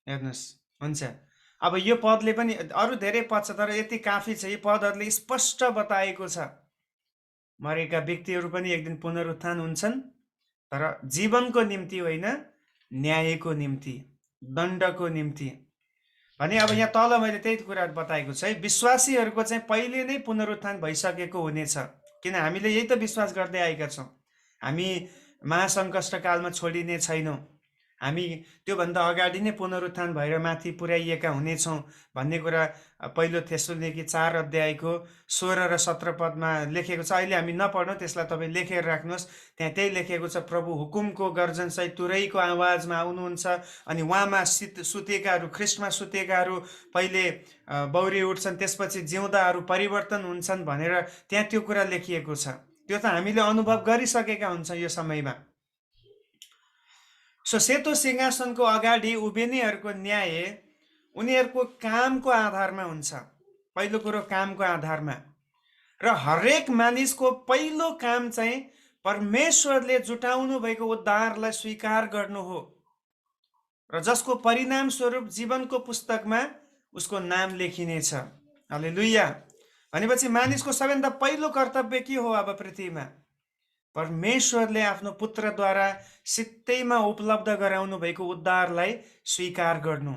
हेर्नुहोस्, हुन्छ। अब यो पदले पनि, अरू धेरै पद छ तर यति काफी छ। यो पदहरूले स्पष्ट बताएको छ मरेका व्यक्तिहरू पनि एक दिन पुनरुत्थान हुन्छन्, तर जीवनको निम्ति होइन, न्यायको निम्ति, दण्डको निम्ति। भने अब यहाँ तल मैले त्यही कुरा बताएको छु है, विश्वासीहरूको चाहिँ पहिले नै पुनरुत्थान भइसकेको हुनेछ। किन हामीले यही त विश्वास गर्दै आएका छौँ। हामी महासङ्कष्टकालमा छोडिने छैनौँ, हामी त्योभन्दा अगाडि नै पुनरुत्थान भएर माथि पुर्याइएका हुनेछौँ भन्ने कुरा पहिलो थेसलोनिके 4 अध्यायको 16 र 17 पदमा लेखेको छ। अहिले हामी नपढौँ, त्यसलाई तपाईँ लेखेर राख्नुहोस्। त्यहाँ त्यही लेखेको छ, प्रभु हुकुमको गर्जनसहित तुरैको आवाजमा आउनुहुन्छ, अनि उहाँमा सुतेकाहरू, ख्रिस्टमा सुतेकाहरू पहिले बौरी उठ्छन्, त्यसपछि जिउँदाहरू परिवर्तन हुन्छन् भनेर त्यहाँ त्यो कुरा लेखिएको छ। त्यो त हामीले अनुभव गरिसकेका हुन्छौँ यो समयमा। सो सेतो सिंहासनको अगाडि उभिनेहरूको न्याय उनीहरूको कामको आधारमा हुन्छ। पहिलो कुरो कामको आधारमा, र हरेक मानिसको पहिलो काम चाहिँ परमेश्वरले जुटाउनु भएको उद्धारलाई स्वीकार गर्नु हो, र जसको परिणाम स्वरूप जीवनको पुस्तकमा उसको नाम लेखिनेछ। हालेलुया। भनेपछि मानिसको सबैभन्दा पहिलो कर्तव्य के हो? अब पृथ्वीमा परमेश्वरले आफ्नो पुत्रद्वारा सित्तैमा उपलब्ध गराउनु भएको उद्धारलाई स्वीकार गर्नु,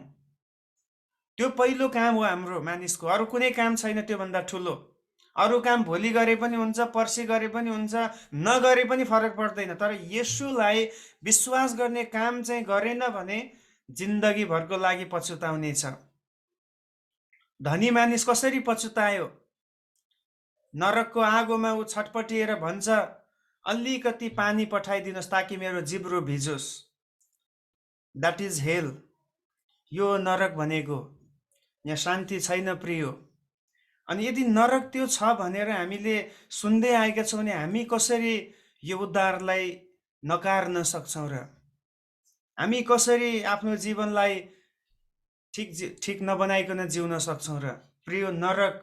त्यो पहिलो काम हो हाम्रो मानिसको। अरू कुनै काम छैन त्योभन्दा ठुलो। अरू काम भोलि गरे पनि हुन्छ, पर्सि गरे पनि हुन्छ, नगरे पनि फरक पर्दैन, तर येशूलाई विश्वास गर्ने काम चाहिँ गरेन भने जिन्दगीभरको लागि पछुताउनेछ। धनी मानिस कसरी पछुतायो? नरकको आगोमा ऊ छटपटिएर भन्छ, अलिकति पानी पठाइदिनुहोस् ताकि मेरो जिब्रो भिजोस्। That is hell. यो नरक भनेको यहाँ शान्ति छैन प्रियो। अनि यदि नरक त्यो छ भनेर हामीले सुन्दै आएका छौँ भने हामी कसरी यो उद्धारलाई नकार्न सक्छौँ र? हामी कसरी आफ्नो जीवनलाई ठिक नबनाइकन जिउन सक्छौँ र? प्रियो, नरक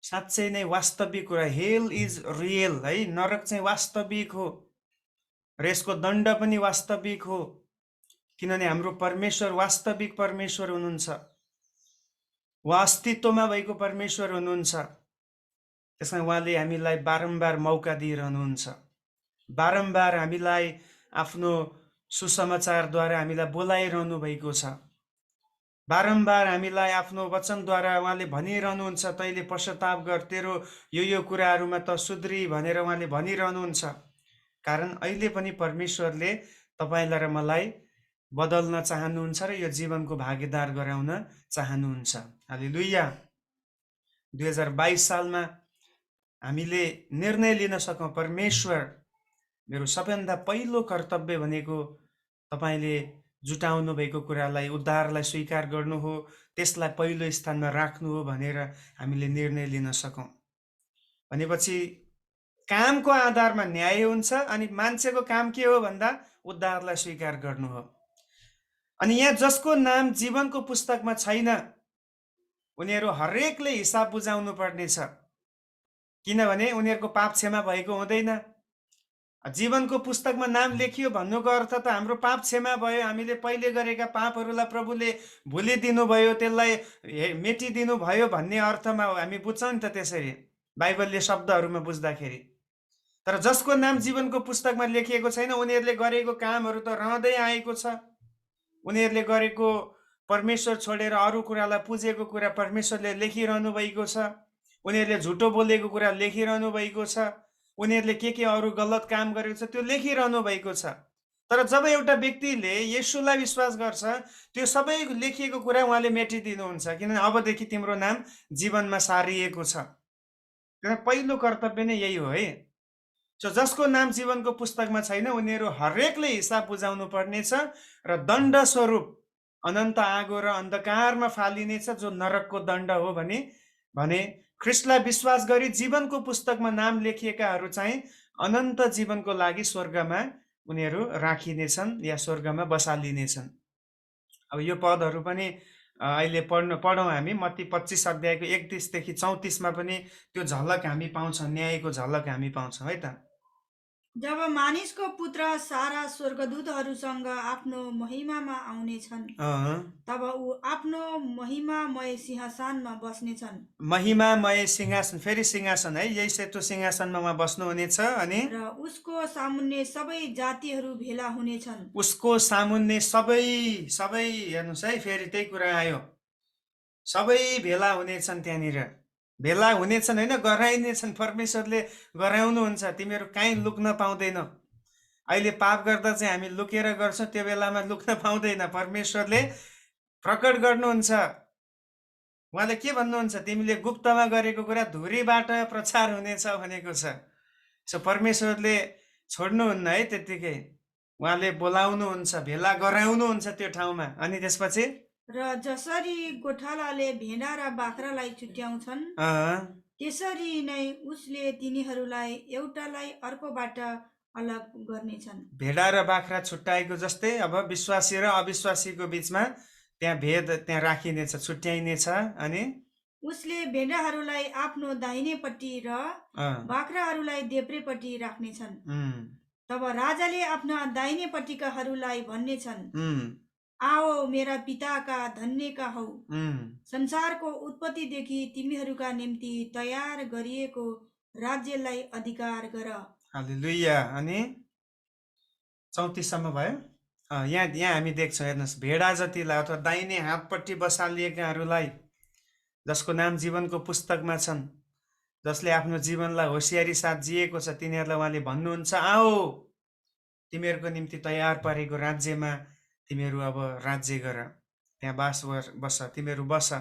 साँच्चै नै वास्तविक कुरा, हेल इज रियल है। नरक चाहिँ वास्तविक हो र यसको दण्ड पनि वास्तविक हो, किनभने हाम्रो परमेश्वर वास्तविक परमेश्वर हुनुहुन्छ, उहाँ अस्तित्वमा भएको परमेश्वर हुनुहुन्छ। त्यसमा उहाँले हामीलाई बारम्बार मौका दिइरहनुहुन्छ, बारम्बार हामीलाई आफ्नो सुसमाचारद्वारा हामीलाई बोलाइरहनु भएको छ, बारम्बार हामीलाई आफ्नो वचनद्वारा उहाँले भनिरहनुहुन्छ, तैँले पश्चाताप गर, तेरो यो कुराहरूमा त सुध्री भनेर उहाँले भनिरहनुहुन्छ। कारण अहिले पनि परमेश्वरले तपाईँलाई र मलाई बदल्न चाहनुहुन्छ र यो जीवनको भागीदार गराउन चाहनुहुन्छ। हालेलुया। 2022 सालमा हामीले निर्णय लिन सकौँ, परमेश्वर, मेरो सबैभन्दा पहिलो कर्तव्य भनेको तपाईँले जुटाउनु भएको कुरालाई, उद्धारलाई स्वीकार गर्नु हो, त्यसलाई पहिलो स्थानमा राख्नु हो भनेर हामीले निर्णय लिन सकौँ। भनेपछि कामको आधारमा न्याय हुन्छ, अनि मान्छेको काम के हो भन्दा उद्धारलाई स्वीकार गर्नु हो। अनि यहाँ जसको नाम जीवनको पुस्तकमा छैन उनीहरू हरेकले हिसाब बुझाउनु पर्नेछ, किनभने उनीहरूको पाप क्षमा भएको हुँदैन। जीवनको पुस्तकमा नाम लेखियो भन्नुको अर्थ त हाम्रो पाप क्षमा भयो, हामीले पहिले गरेका पापहरूलाई प्रभुले भुलिदिनु भयो, त्यसलाई मेटिदिनु भयो भन्ने अर्थमा हामी बुझ्छौँ नि त त्यसरी बाइबलले शब्दहरूमा बुझ्दाखेरि। तर जसको नाम जीवनको पुस्तकमा लेखिएको छैन उनीहरूले गरेको कामहरू त रहँदै आएको छ। उनीहरूले गरेको परमेश्वर छोडेर अरू कुरालाई पुजेको कुरा परमेश्वरले लेखिरहनु भएको छ। उनीहरूले झुटो बोलेको कुरा लेखिरहनु भएको छ। उनीहरूले के अरू गलत काम गरेको छ त्यो लेखिरहनु भएको छ। तर जब एउटा व्यक्तिले येशूलाई विश्वास गर्छ त्यो सबै लेखिएको कुरा उहाँले मेटिदिनुहुन्छ, किनभने अबदेखि तिम्रो नाम जीवनमा सारिएको छ। पहिलो कर्तव्य नै यही हो है। जसको नाम जीवनको पुस्तकमा छैन उनीहरू हरेकले हिसाब बुझाउनु पर्नेछ र दण्ड स्वरूप अनन्त आगो र अन्धकारमा फालिनेछ, जो नरकको दण्ड हो भने ख्रीष्टलाई विश्वास गरी जीवनको पुस्तकमा नाम लेखिएकाहरू चाहिँ अनन्त जीवनको लागि स्वर्गमा उनीहरू राखिनेछन् या स्वर्गमा बसालिनेछन्। अब यो पदहरू पनि अहिले पढौँ हामी। मत्ती 25 अध्यायको 31 देखि 34 पनि त्यो झलक हामी पाउँछौँ, न्यायको झलक हामी पाउँछौँ है त। जब मानिसको पुत्र सारा स्वर्गदूतहरूसँग आफ्नो महिमामा आउनेछन् तब ऊ आफ्नो महिमामय सिंहासनमा बस्नेछन्। महिमामय सिंहासन, फेरि सिंहासन है, यही सेतो सिंहासनमा उहाँ बस्नुहुनेछ। अनि र उसको सामुन्ने सबै जातिहरू भेला हुनेछन्। उसको सामुन्ने सबै हेर्नुहोस् है, फेरि त्यही कुरा आयो, सबै भेला हुनेछन्। त्यहाँनिर भेला हुनेछन् होइन, गराइनेछन्। परमेश्वरले गराउनुहुन्छ, तिमीहरू कहीँ लुक्न पाउँदैनौ। अहिले पाप गर्दा चाहिँ हामी लुकेर गर्छौँ, त्यो बेलामा लुक्न पाउँदैन। परमेश्वरले प्रकट गर्नुहुन्छ। उहाँले के भन्नुहुन्छ, तिमीले गुप्तमा गरेको कुरा धुरीबाट प्रचार हुनेछ भनेको छ। सो परमेश्वरले छोड्नुहुन्न है, त्यत्तिकै उहाँले बोलाउनुहुन्छ, भेला गराउनुहुन्छ त्यो ठाउँमा। अनि त्यसपछि र जसरी गोठालाले भेडा र बाख्रालाई छुट्याउँछन् त्यसरी नै उसले तिनीहरूलाई एउटालाई अर्कोबाट अलग गर्नेछन्। भेडा र बाख्रा छुट्याएको जस्तै अब विश्वासी र अविश्वासीको बीचमा त्यहाँ भेद त्यहाँ राखिनेछ, छुट्याइनेछ। अनि उसले भेडाहरूलाई आफ्नो दाहिनेपट्टि र बाख्राहरूलाई देब्रेपट्टि राख्नेछन्। तब राजाले आफ्ना दाहिनेपट्टिकाहरूलाई भन्नेछन्, आओ मेरा पिताका धन्यका हौ, संसारको उत्पत्तिदेखि तिमीहरूका निम्ति तयार गरिएको राज्यलाई अधिकार गर। हालेलुया। अनि 34 सम्म भयो। यहाँ हामी देख्छौँ, हेर्नुहोस्, भेडा जतिलाई अथवा दाहिने हातपट्टि बसालिएकाहरूलाई जसको नाम जीवनको पुस्तकमा छन्, जसले आफ्नो जीवनलाई होसियारी साथ जिएको छ, तिनीहरूलाई उहाँले भन्नुहुन्छ, आओ तिमीहरूको निम्ति तयार पारेको राज्यमा तिमीहरू अब राज्य गर, त्यहाँ बस, तिमीहरू बस।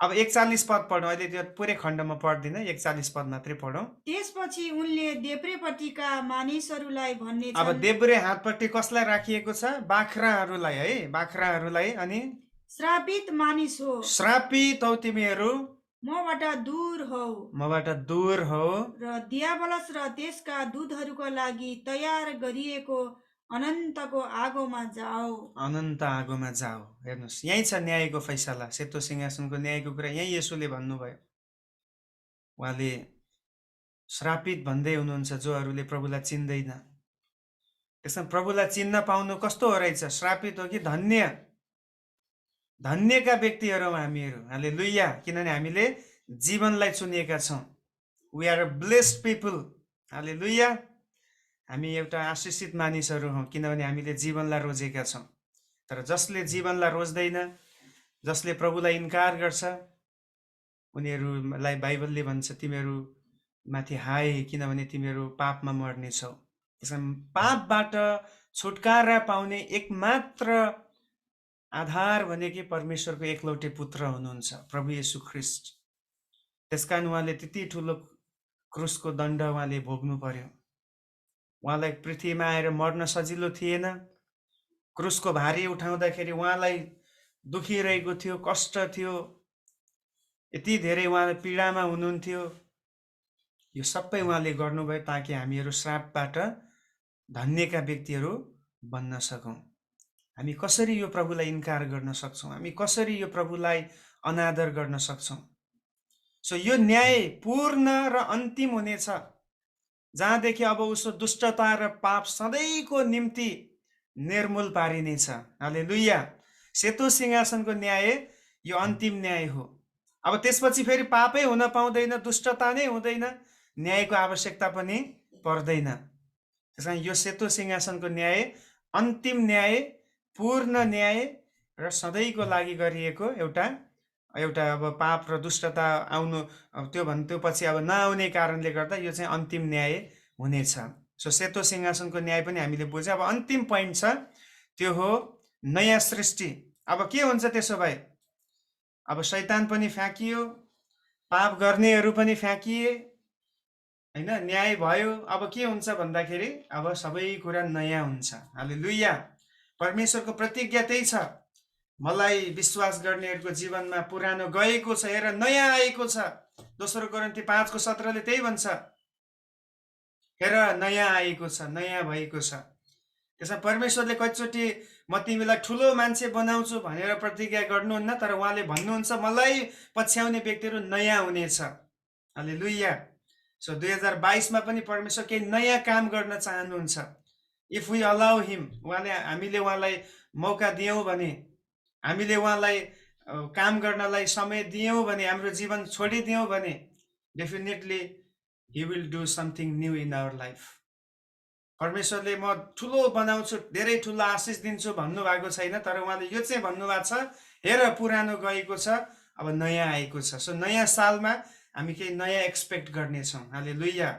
अब 41 पद पढौँ। अहिले त्यो पुरै खण्डमा पढ्दिन, 41 पद मात्रै पढौँ। त्यसपछि उनले देब्रेपट्टिका मानिसहरूलाई भन्नेछन्। अब देब्रे हातपट्टि कसलाई राखिएको छ? बाख्राहरूलाई है, बाख्राहरूलाई। अनि श्रापित मानिस हो, श्रापित हौ तिमीहरू, मबाट दूर हौ, मबाट दूर हो, र दियाबलस र त्यसका दूतहरूका लागि तयार गरिएको अनन्तको आगोमा जाओ। अनन्त आगोमा जाओ। हेर्नुहोस्, यहीँ छ न्यायको फैसला, सेतो सिंहासनको न्यायको कुरा यहीँ येशूले भन्नुभयो। उहाँले श्रापित भन्दै हुनुहुन्छ जोहरूले प्रभुलाई चिन्दैन। त्यसमा प्रभुलाई चिन्न पाउनु कस्तो हो रहेछ? श्रापित हो कि धन्य? धन्यका व्यक्तिहरू हौँ हामीहरू। हालेलुया। किनभने हामीले जीवनलाई चुनिएका छौँ। We are a blessed people. Hallelujah. हामी एउटा आशिषित मानिसहरू हौँ किनभने हामीले जीवनलाई रोजेका छौँ। तर जसले जीवनलाई रोज्दैन, जसले प्रभुलाई इन्कार गर्छ, उनीहरूलाई बाइबलले भन्छ तिमीहरू माथि हाय, किनभने तिमीहरू पापमा मर्नेछौ। त्यसमा पापबाट छुटकारा पाउने एकमात्र आधार भनेकै परमेश्वरको एकलौटे पुत्र हुनुहुन्छ, प्रभु येशू ख्रीष्ट। त्यसकारण उहाँले त्यति ठुलो क्रुसको दण्ड उहाँले भोग्नु पर्यो। उहाँलाई पृथ्वीमा आएर मर्न सजिलो थिएन। क्रुसको भारी उठाउँदाखेरि उहाँलाई दुखिरहेको थियो, कष्ट थियो, यति धेरै उहाँ पीडामा हुनुहुन्थ्यो। यो सबै उहाँले गर्नुभयो ताकि हामीहरू श्रापबाट धन्यका व्यक्तिहरू बन्न सकौँ। हामी कसरी यो प्रभुलाई इन्कार गर्न सक्छौँ? हामी कसरी यो प्रभुलाई अनादर गर्न सक्छौँ? सो यो न्याय पूर्ण र अन्तिम हुनेछ, जहाँदेखि अब उसो दुष्टता र पाप सधैँको निम्ति निर्मूल पारिनेछ। हालेलुया। सेतो सिंहासनको न्याय यो अन्तिम न्याय हो। अब त्यसपछि फेरि पापै हुन पाउँदैन, दुष्टता नै हुँदैन, न्यायको आवश्यकता पनि पर्दैन। त्यसकारण यो सेतो सिंहासनको न्याय अन्तिम न्याय, पूर्ण न्याय र सधैँको लागि गरिएको एउटा अब पाप र दुष्टता आउनु त्यो पछि अब नआउने कारणले गर्दा यो चाहिँ अन्तिम न्याय हुनेछ। सो सेतो सिंहासनको न्याय पनि हामीले बुझ्यौँ। अब अन्तिम पोइन्ट छ, त्यो हो नयाँ सृष्टि। अब के हुन्छ त्यसो भए? अब शैतान पनि फ्याँकियो, पाप गर्नेहरू पनि फ्याँकिए, हैन, न्याय भयो। अब के हुन्छ भन्दाखेरि अब सबै कुरा नयाँ हुन्छ। हालेलुया। परमेश्वरको प्रतिज्ञा त्यही छ, मलाई विश्वास गर्नेहरूको जीवनमा पुरानो गएको छ, हेर नयाँ आएको छ। दोस्रो कोरिन्थी 5:17 त्यही भन्छ, हेर नयाँ आएको छ, नयाँ भएको छ। त्यसमा परमेश्वरले कतिचोटि म तिमीलाई ठुलो मान्छे बनाउँछु भनेर प्रतिज्ञा गर्नुहुन्न, तर उहाँले भन्नुहुन्छ मलाई पछ्याउने व्यक्तिहरू नयाँ हुनेछ। हालेलुया। सो 2022मा पनि परमेश्वर केही नयाँ काम गर्न चाहनुहुन्छ। इफ वी अलाउ हिम, हामीले उहाँलाई मौका दियौँ भने, हामीले उहाँलाई काम गर्नलाई समय दियौँ भने, हाम्रो जीवन छोडिदियौँ भने, definitely he will do something new in our life. परमेश्वरले म ठुलो बनाउँछु, धेरै ठुलो आशिष दिन्छु भन्नुभएको छैन, तर उहाँले यो चाहिँ भन्नुभएको छ, हेर पुरानो गएको छ, अब नयाँ आएको छ। सो नयाँ सालमा हामी केही नयाँ एक्सपेक्ट गर्नेछौँ। हालेलुया।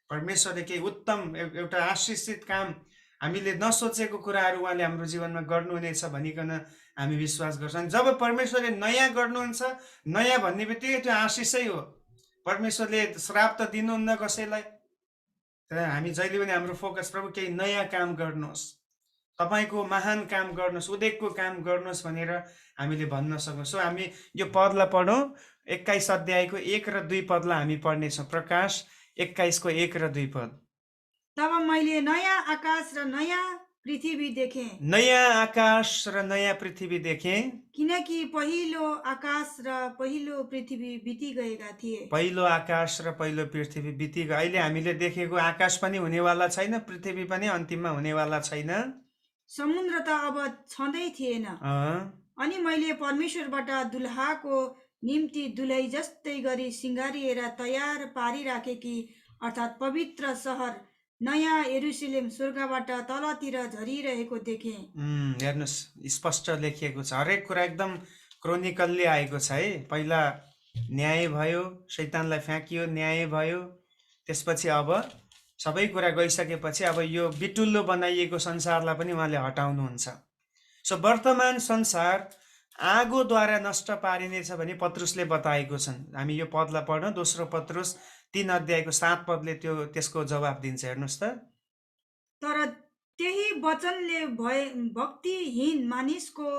परमेश्वरले केही उत्तम एउटा आशिषित काम, हामीले नसोचेको कुराहरू उहाँले हाम्रो जीवनमा गर्नुहुनेछ भनिकन हामी विश्वास गर्छौँ। जब परमेश्वरले नयाँ गर्नुहुन्छ, नयाँ भन्ने बित्तिकै त्यो आशिषै हो। परमेश्वरले श्राप त दिनुहुन्न कसैलाई, तर हामी जहिले पनि हाम्रो फोकस, प्रभु केही नयाँ काम गर्नुहोस्, तपाईँको महान काम गर्नुहोस्, उद्योगको काम गर्नुहोस् भनेर हामीले भन्न सक्छौँ। सो हामी यो पदलाई पढौँ, 21 अध्यायको 1 र 2 पदलाई हामी पढ्नेछौँ। प्रकाश 21को 1 र 2 पद। तब मैले नयाँ आकाश र नयाँ पृथ्वी देखेँ, नयाँ आकाश र नयाँ पृथ्वी देखेँ, किनकि पहिलो आकाश र पहिलो पृथ्वी बितिगएका थिए। पहिलो आकाश र पहिलो पृथ्वी बितिगयो। अहिले हामीले देखेको आकाश पनि हुनेवाला छैन, पृथ्वी पनि अन्तिममा हुनेवाला छैन, समुद्र त अब छँदै थिएन। अनि मैले परमेश्वरबाट दुल्हाको निम्ति दुलै जस्तै गरी सिँगारिएर तयार पारिराखेकी अर्थात् पवित्र सहर नयाँ यरुशलेम स्वर्गबाट तलतिर झरिरहेको देखेँ। हेर्नुहोस्, स्पष्ट लेखिएको छ, हरेक कुरा एकदम क्रोनिकल्ली आएको छ है। पहिला न्याय भयो, शैतानलाई फ्याँकियो, न्याय भयो, त्यसपछि अब सबै कुरा गइसकेपछि अब यो बिटुल्लो बनाइएको संसारलाई पनि उहाँले हटाउनुहुन्छ। सो वर्तमान संसार आगोद्वारा नष्ट पारिनेछ भने पत्रुसले बताएको छन्। हामी यो पदलाई पढौँ, दोस्रो पत्रुस 3 अध्यायको 7 पदले त्यसको जवाब दिन्छ। हेर्नुहोस् त, तर त्यही वचनले भक्तिहीन मानिसको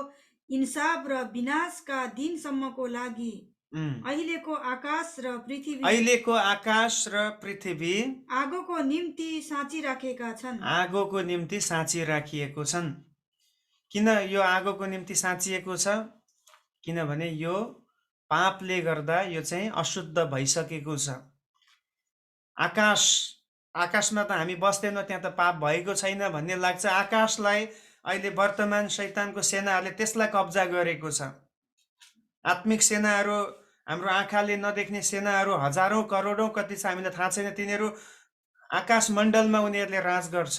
इन्साफ र विनाशका दिनसम्मको लागि उम्, अहिलेको आकाश र पृथ्वी अहिलेको आकाश र पृथ्वी आगोको निम्ति साँचिराखेका छन्। आगोको निम्ति साँची राखिएको छन्। किन यो आगोको निम्ति साँचिएको छ? किनभने यो पापले गर्दा यो चाहिँ अशुद्ध भइसकेको छ। आकाशमा त हामी बस्दैनौँ, त्यहाँ त पाप भएको छैन भन्ने लाग्छ। आकाशलाई अहिले वर्तमान शैतानको सेनाहरूले त्यसलाई कब्जा गरेको छ। आत्मिक सेनाहरू, हाम्रो आँखाले नदेख्ने सेनाहरू हजारौं करोडौं कति छ हामीलाई थाहा छैन, तिनीहरू आकाश मण्डलमा उनीहरूले राज गर्छ।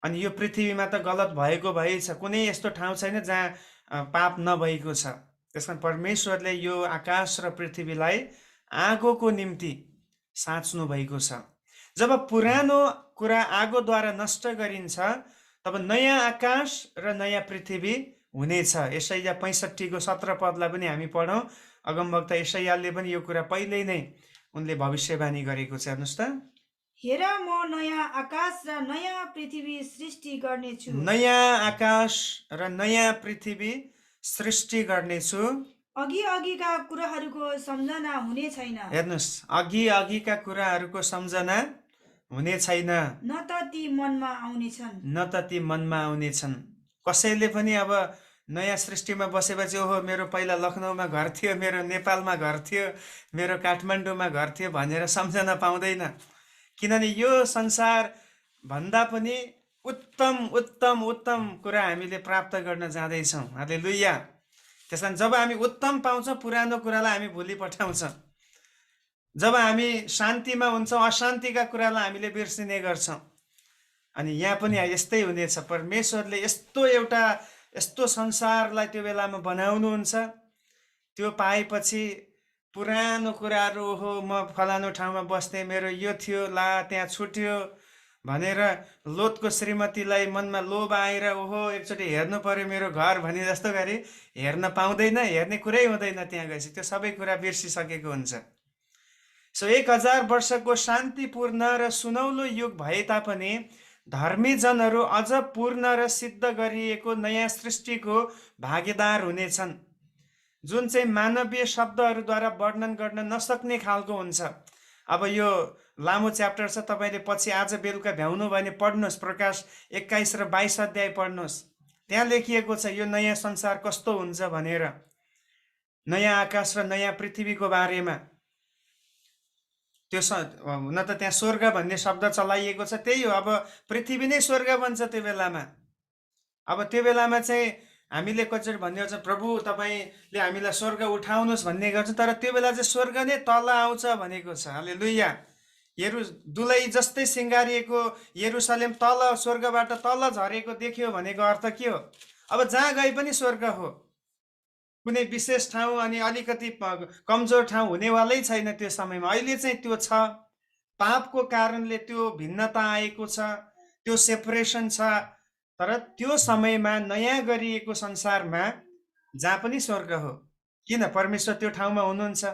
अनि यो पृथ्वीमा त गलत भएको भइ छ, कुनै यस्तो ठाउँ छैन जहाँ पाप नभएको छ। त्यसकारण परमेश्वरले यो आकाश र पृथ्वीलाई आगोको निम्ति साँच्नु भएको छ। जब पुरानो कुरा आगोद्वारा नष्ट गरिन्छ तब नयाँ आकाश र नयाँ पृथ्वी हुनेछ। यशाया 65 को 17 पदलाई पनि हामी पढौँ। अगमवक्ता यशायाले पनि यो कुरा पहिल्यै नै उनले भविष्यवाणी गरेको छ। हेर्नुहोस् त, हेर म नयाँ आकाश र नयाँ पृथ्वी सृष्टि गर्नेछु। नयाँ आकाश र नयाँ पृथ्वी सृष्टि गर्नेछु। अघि अघिका कुराहरूको सम्झना हुने छैन, हेर्नुहोस्, अघि अघिका कुराहरूको सम्झना हुने छैन, न त ती मनमा आउनेछन्। न त ती मनमा आउनेछन्। कसैले पनि अब नयाँ सृष्टिमा बसेपछि ओहो मेरो पहिला लखनऊमा घर थियो, मेरो नेपालमा घर थियो, मेरो काठमाडौँमा घर थियो भनेर सम्झना पाउँदैन। किनभने यो संसार भन्दा पनि उत्तम उत्तम उत्तम कुरा हामीले प्राप्त गर्न जाँदैछौँ। हालेलुया। त्यसकारण जब हामी उत्तम पाउँछौँ, पुरानो कुरालाई हामी भुलि पठाउँछौँ। जब हामी शान्तिमा हुन्छौँ, अशान्तिका कुरालाई हामीले बिर्सिने गर्छौँ। अनि यहाँ पनि यस्तै हुनेछ। परमेश्वरले यस्तो संसारलाई त्यो बेलामा बनाउनुहुन्छ। त्यो पाएपछि पुरानो कुराहरू, ओहो म फलानु ठाउँमा बस्थे, मेरो यो थियो, ला त्यहाँ छुट्यो भनेर लोतको श्रीमतीलाई मनमा लोभ आएर ओहो एकचोटि हेर्नु पर्यो मेरो घर भने जस्तो गरी हेर्न पाउँदैन, हेर्ने कुरै हुँदैन। त्यहाँ गएपछि त्यो सबै कुरा बिर्सिसकेको हुन्छ। 1000 वर्षको शान्तिपूर्ण र सुनौलो युग भए तापनि धर्मी जनहरू अझ पूर्ण र सिद्ध गरिएको नयाँ सृष्टिको भागीदार हुनेछन्, जुन चाहिँ मानवीय शब्दहरूद्वारा वर्णन गर्न नसक्ने खालको हुन्छ। अब यो लामो च्याप्टर छ, तपाईँले पछि आज बेलुका भ्याउनु भने पढ्नुहोस्। प्रकाश 21 र 22 अध्याय पढ्नुहोस्। त्यहाँ लेखिएको छ यो नयाँ संसार कस्तो हुन्छ भनेर, नयाँ आकाश र नयाँ पृथ्वीको बारेमा। त्यो न त त्यहाँ स्वर्ग भन्ने शब्द चलाइएको छ, त्यही हो। अब पृथ्वी नै स्वर्ग बन्छ त्यो बेलामा। अब त्यो बेलामा चाहिँ हामीले कचोटि भन्ने गर्छ, प्रभु तपाईँले हामीलाई स्वर्ग उठाउनुहोस् भन्ने गर्छ, तर त्यो बेला चाहिँ स्वर्ग नै तल आउँछ भनेको छ। हालेलुया। दुलै जस्तै सिँगारिएको यरुसलेम तल, स्वर्गबाट तल झरेको देख्यो भनेको अर्थ के हो? अब जहाँ गए पनि स्वर्ग हो। कुनै विशेष ठाउँ अनि अलिकति कमजोर ठाउँ हुनेवालै छैन त्यो समयमा। अहिले चाहिँ त्यो छ। पापको कारणले त्यो भिन्नता आएको छ, त्यो सेपरेसन छ। तर त्यो समयमा नयाँ गरिएको संसारमा जहाँ पनि स्वर्ग हो। किन? परमेश्वर त्यो ठाउँमा हुनुहुन्छ।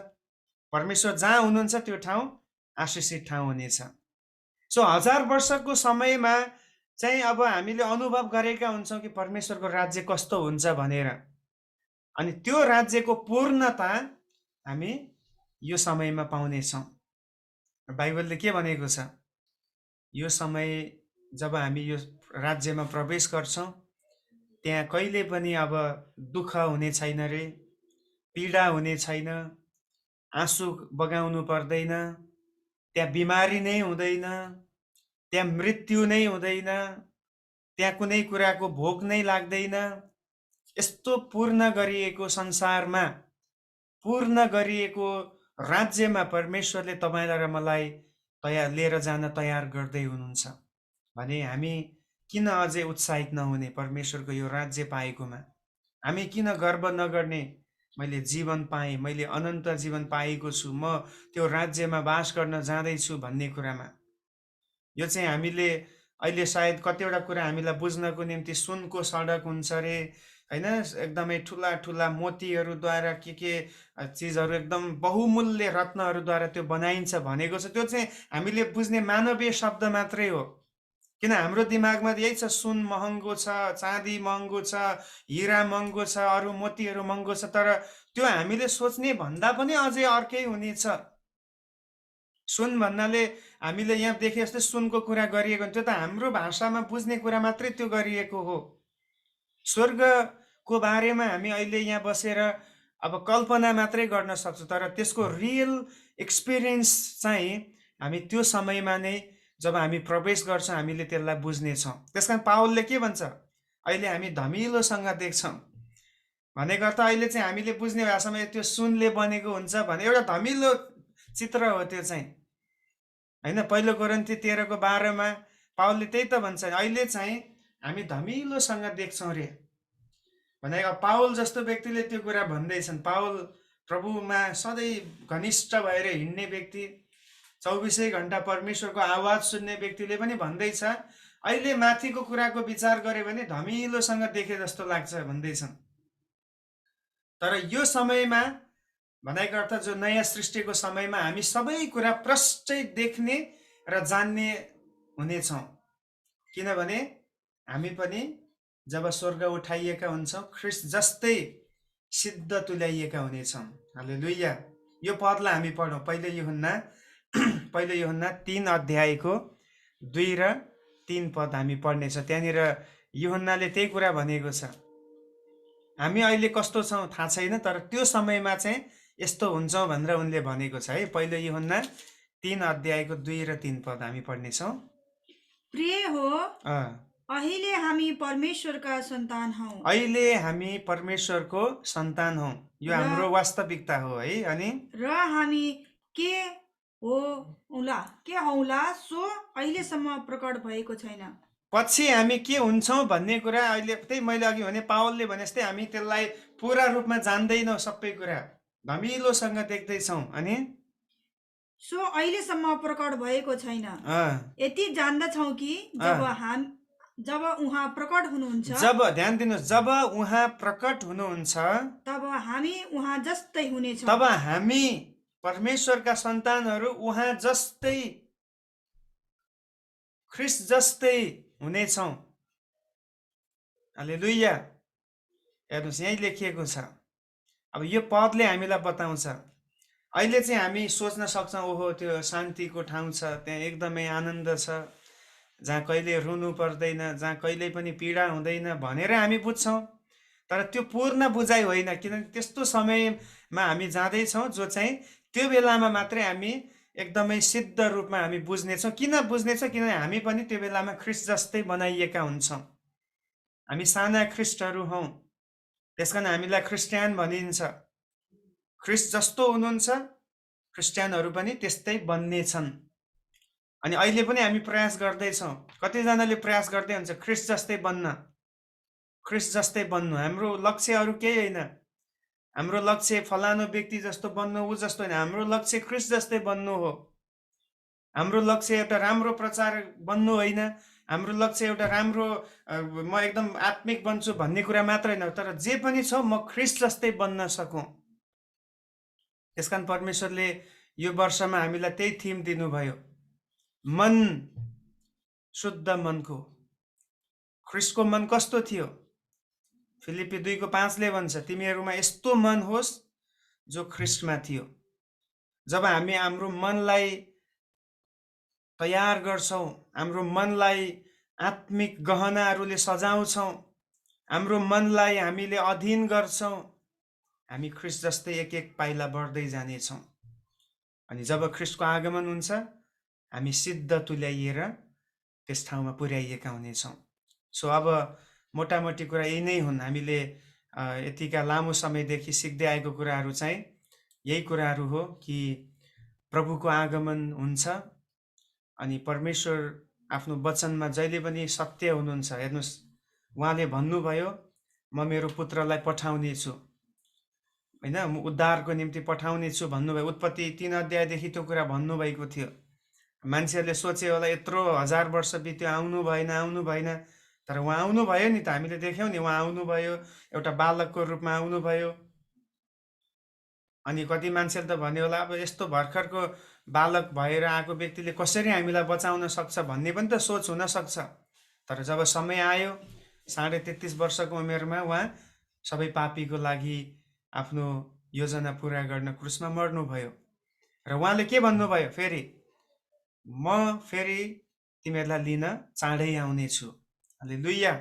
परमेश्वर जहाँ हुनुहुन्छ त्यो ठाउँ आशिषित ठाउँ हुनेछ। 1000 वर्षको समयमा चाहिँ अब हामीले अनुभव गरेका हुन्छौँ कि परमेश्वरको राज्य कस्तो हुन्छ भनेर। अनि त्यो राज्यको पूर्णता हामी यो समयमा पाउनेछौँ। बाइबलले के भनेको छ? यो समय जब हामी यो राज्यमा प्रवेश गर्छौँ, त्यहाँ कहिले पनि अब दुःख हुने छैन रे, पीडा हुने छैन, आँसु बगाउनु पर्दैन, त्यहाँ बिमारी नै हुँदैन, त्यहाँ मृत्यु नै हुँदैन, त्यहाँ कुनै कुराको भोक नै लाग्दैन। यस्तो पूर्ण गरिएको संसारमा, पूर्ण गरिएको राज्यमा परमेश्वरले तपाईँलाई र मलाई लिएर जान तयार गर्दै हुनुहुन्छ भने हामी किन अझै उत्साहित नहुने? परमेश्वरको यो राज्य पाएकोमा हामी किन गर्व नगर्ने? मैले जीवन पाएँ, मैले अनन्त जीवन पाएको छु, म त्यो राज्यमा बास गर्न जाँदैछु भन्ने कुरामा। यो चाहिँ हामीले अहिले सायद कतिवटा कुरा हामीलाई बुझ्नको निम्ति सुनको सडक हुन्छ रे, होइन, एकदमै ठुला ठुला मोतीहरूद्वारा के चिजहरू एकदम बहुमूल्य रत्नहरूद्वारा त्यो बनाइन्छ भनेको छ। त्यो चाहिँ हामीले बुझ्ने मानवीय शब्द मात्रै हो। किन हाम्रो दिमागमा यही छ, सुन महँगो छ, चाँदी महँगो छ, हिरा महँगो छ, अरू मोतीहरू महँगो छ, तर त्यो हामीले सोच्ने भन्दा पनि अझै अर्कै हुनेछ। सुन भन्नाले हामीले यहाँ देखे जस्तै सुनको कुरा गरिएको, त्यो त हाम्रो भाषामा बुझ्ने कुरा मात्रै त्यो गरिएको हो। स्वर्गको बारेमा हामी अहिले यहाँ बसेर अब कल्पना मात्रै गर्न सक्छौँ, तर त्यसको रियल एक्सपिरियन्स चाहिँ हामी त्यो समयमा नै जब हामी प्रवेश गर्छौँ हामीले त्यसलाई बुझ्नेछौँ। त्यसकारण पावलले के भन्छ, अहिले हामी धमिलोसँग देख्छौँ भनेको अर्थ अहिले चाहिँ हामीले बुझ्ने भाषामा त्यो सुनले बनेको हुन्छ भने एउटा धमिलो चित्र हो त्यो चाहिँ, होइन। पहिलो कोरिन्थी 13:12 पावलले त्यही त भन्छ, अहिले चाहिँ हामी धमिलोसँग देख्छौँ रे भनेको। पावल जस्तो व्यक्तिले त्यो कुरा भन्दैछन्। पावल प्रभुमा सधैँ घनिष्ठ भएर हिँड्ने व्यक्ति, 24 घण्टा परमेश्वरको आवाज सुन्ने व्यक्तिले पनि भन्दैछ, अहिले माथिको कुराको विचार गरे भने धमिलोसँग देखे जस्तो लाग्छ भन्दैछन्। तर यो समयमा भनेको अर्थ जो नयाँ सृष्टिको समयमा हामी सबै कुरा प्रष्टै देख्ने र जान्ने हुनेछौँ, किनभने हामी पनि जब स्वर्ग उठाइएका हुन्छौँ ख्रिस्ट जस्तै सिद्ध तुल्याइएका हुनेछौँ। हालेलुया। यो पदलाई हामी पढौँ। पहिलो यूहन्ना 3:2 र 3 पद हामी पढ्नेछौँ। त्यहाँनिर यूहन्नाले त्यही कुरा भनेको छ। हामी अहिले कस्तो छौँ थाहा छैन, तर त्यो समयमा चाहिँ यस्तो हुन्छौँ भनेर उनले भनेको छ है। पहिलो यूहन्ना 3:2 र 3 पद हामी पढ्नेछौँ। प्रिय हो, अहिले हामी परमेश्वरका सन्तान हौँ। अहिले हामी परमेश्वरको सन्तान हौँ, यो हाम्रो वास्तविकता हो है। अनि र हामी के हौला सो अहिलेसम्म प्रकट भएको छैन। पछि हामी के हुन्छौँ भन्ने कुरा अहिले त्यही मैले अघि भने पावलले भने जस्तै हामी त्यसलाई पुरा रूपमा जान्दैनौँ, सबै कुरा धमिलोसँग देख्दैछौँ। अनि सो अहिलेसम्म प्रकट भएको छैन। यति जान्दछौँ कि जब उहाँ प्रकट हुनुहुन्छ, जब ध्यान दिनुहोस्, जब उहाँ प्रकट हुनुहुन्छ तब हामी उहाँ जस्तै हुनेछौँ। तब हामी परमेश्वरका सन्तानहरू उहाँ जस्तै, ख्रिस्ट जस्तै हुनेछौँ। हालेलुया। हेर्नुहोस् यहीँ लेखिएको छ। अब यो पदले हामीलाई बताउँछ, अहिले चाहिँ हामी सोच्न सक्छौँ ओहो त्यो शान्तिको ठाउँ छ, त्यहाँ एकदमै आनन्द छ, जहाँ कहिले रुनु पर्दैन, जहाँ कहिले पनि पीडा हुँदैन भनेर हामी बुझ्छौँ। तर त्यो पूर्ण बुझाइ होइन, किनभने त्यस्तो समयमा हामी जाँदैछौँ जो चाहिँ त्यो बेलामा मात्रै हामी एकदमै सिद्ध रूपमा हामी बुझ्नेछौँ। किन बुझ्नेछौँ? किनभने हामी पनि त्यो बेलामा ख्रिस्ट जस्तै बनाइएका हुन्छौँ। हामी साना ख्रिस्टहरू हौँ, त्यसकारण हामीलाई क्रिस्चियन भनिन्छ। ख्रिस्ट जस्तो हुनुहुन्छ, क्रिस्चियनहरू पनि त्यस्तै बन्नेछन्। अनि अहिले पनि हामी प्रयास गर्दैछौँ। कतिजनाले प्रयास गर्दै हुन्छ ख्रिस्ट जस्तै बन्न, ख्रिस्ट जस्तै बन्नु। हाम्रो लक्ष्य अरू केही होइन, हाम्रो लक्ष्य फलानु व्यक्ति जस्तो बन्नु, ऊ जस्तो होइन। हाम्रो लक्ष्य ख्रिस्ट जस्तै बन्नु हो। हाम्रो लक्ष्य एउटा राम्रो प्रचार बन्नु होइन, हाम्रो लक्ष्य एउटा राम्रो म एकदम आत्मिक बन्छु भन्ने कुरा मात्र होइन, तर जे पनि छ म ख्रिस्ट जस्तै बन्न सकूँ। त्यसकारण परमेश्वरले यो वर्षमा हामीलाई त्यही थिम दिनुभयो, मन शुद्ध मनको। ख्रिस्टको मन कस्तो थियो? फिलिप्पी 2:5 भन्छ, तिमीहरूमा यस्तो मन होस् जो ख्रिस्टमा थियो। जब हामी हाम्रो मनलाई तयार गर्छौँ, हाम्रो मनलाई आत्मिक गहनाहरूले सजाउँछौँ, हाम्रो मनलाई हामीले अधीन गर्छौँ, हामी ख्रिस्ट जस्तै एक एक पाइला बढ्दै जानेछौँ। अनि जब ख्रिस्टको आगमन हुन्छ हामी सिद्ध तुल्याइएर त्यस ठाउँमा पुर्याइएका हुनेछौँ। सो अब मोटामोटी कुरा यही नै हुन्। हामीले यतिका लामो समयदेखि सिक्दै आएको कुराहरू चाहिँ यही कुराहरू हो कि प्रभुको आगमन हुन्छ अनि परमेश्वर आफ्नो वचनमा जहिले पनि सत्य हुनुहुन्छ। हेर्नुहोस्, उहाँले भन्नुभयो म मेरो पुत्रलाई पठाउने छु, होइन, म उद्धारको निम्ति पठाउने छु भन्नुभयो। उत्पत्ति 3 त्यो कुरा भन्नुभएको थियो। मान्छेहरूले सोचे होला यत्रो 1000 वर्ष बित्यो, आउनु भएन, तर उहाँ आउनुभयो नि त। हामीले देख्यौँ नि, उहाँ आउनुभयो, एउटा बालकको रूपमा आउनुभयो। अनि कति मान्छेले त भन्यो होला अब यस्तो भर्खरको बालक भएर आएको व्यक्तिले कसरी हामीलाई बचाउन सक्छ भन्ने पनि त सोच हुन सक्छ। तर जब समय आयो 33.5 वर्षको उमेरमा उहाँ सबै पापीको लागि आफ्नो योजना पुरा गर्न क्रुसमा मर्नुभयो। र उहाँले के भन्नुभयो, फेरि म फेरि तिमीहरूलाई लिन चाँडै आउनेछु। हालेलुया।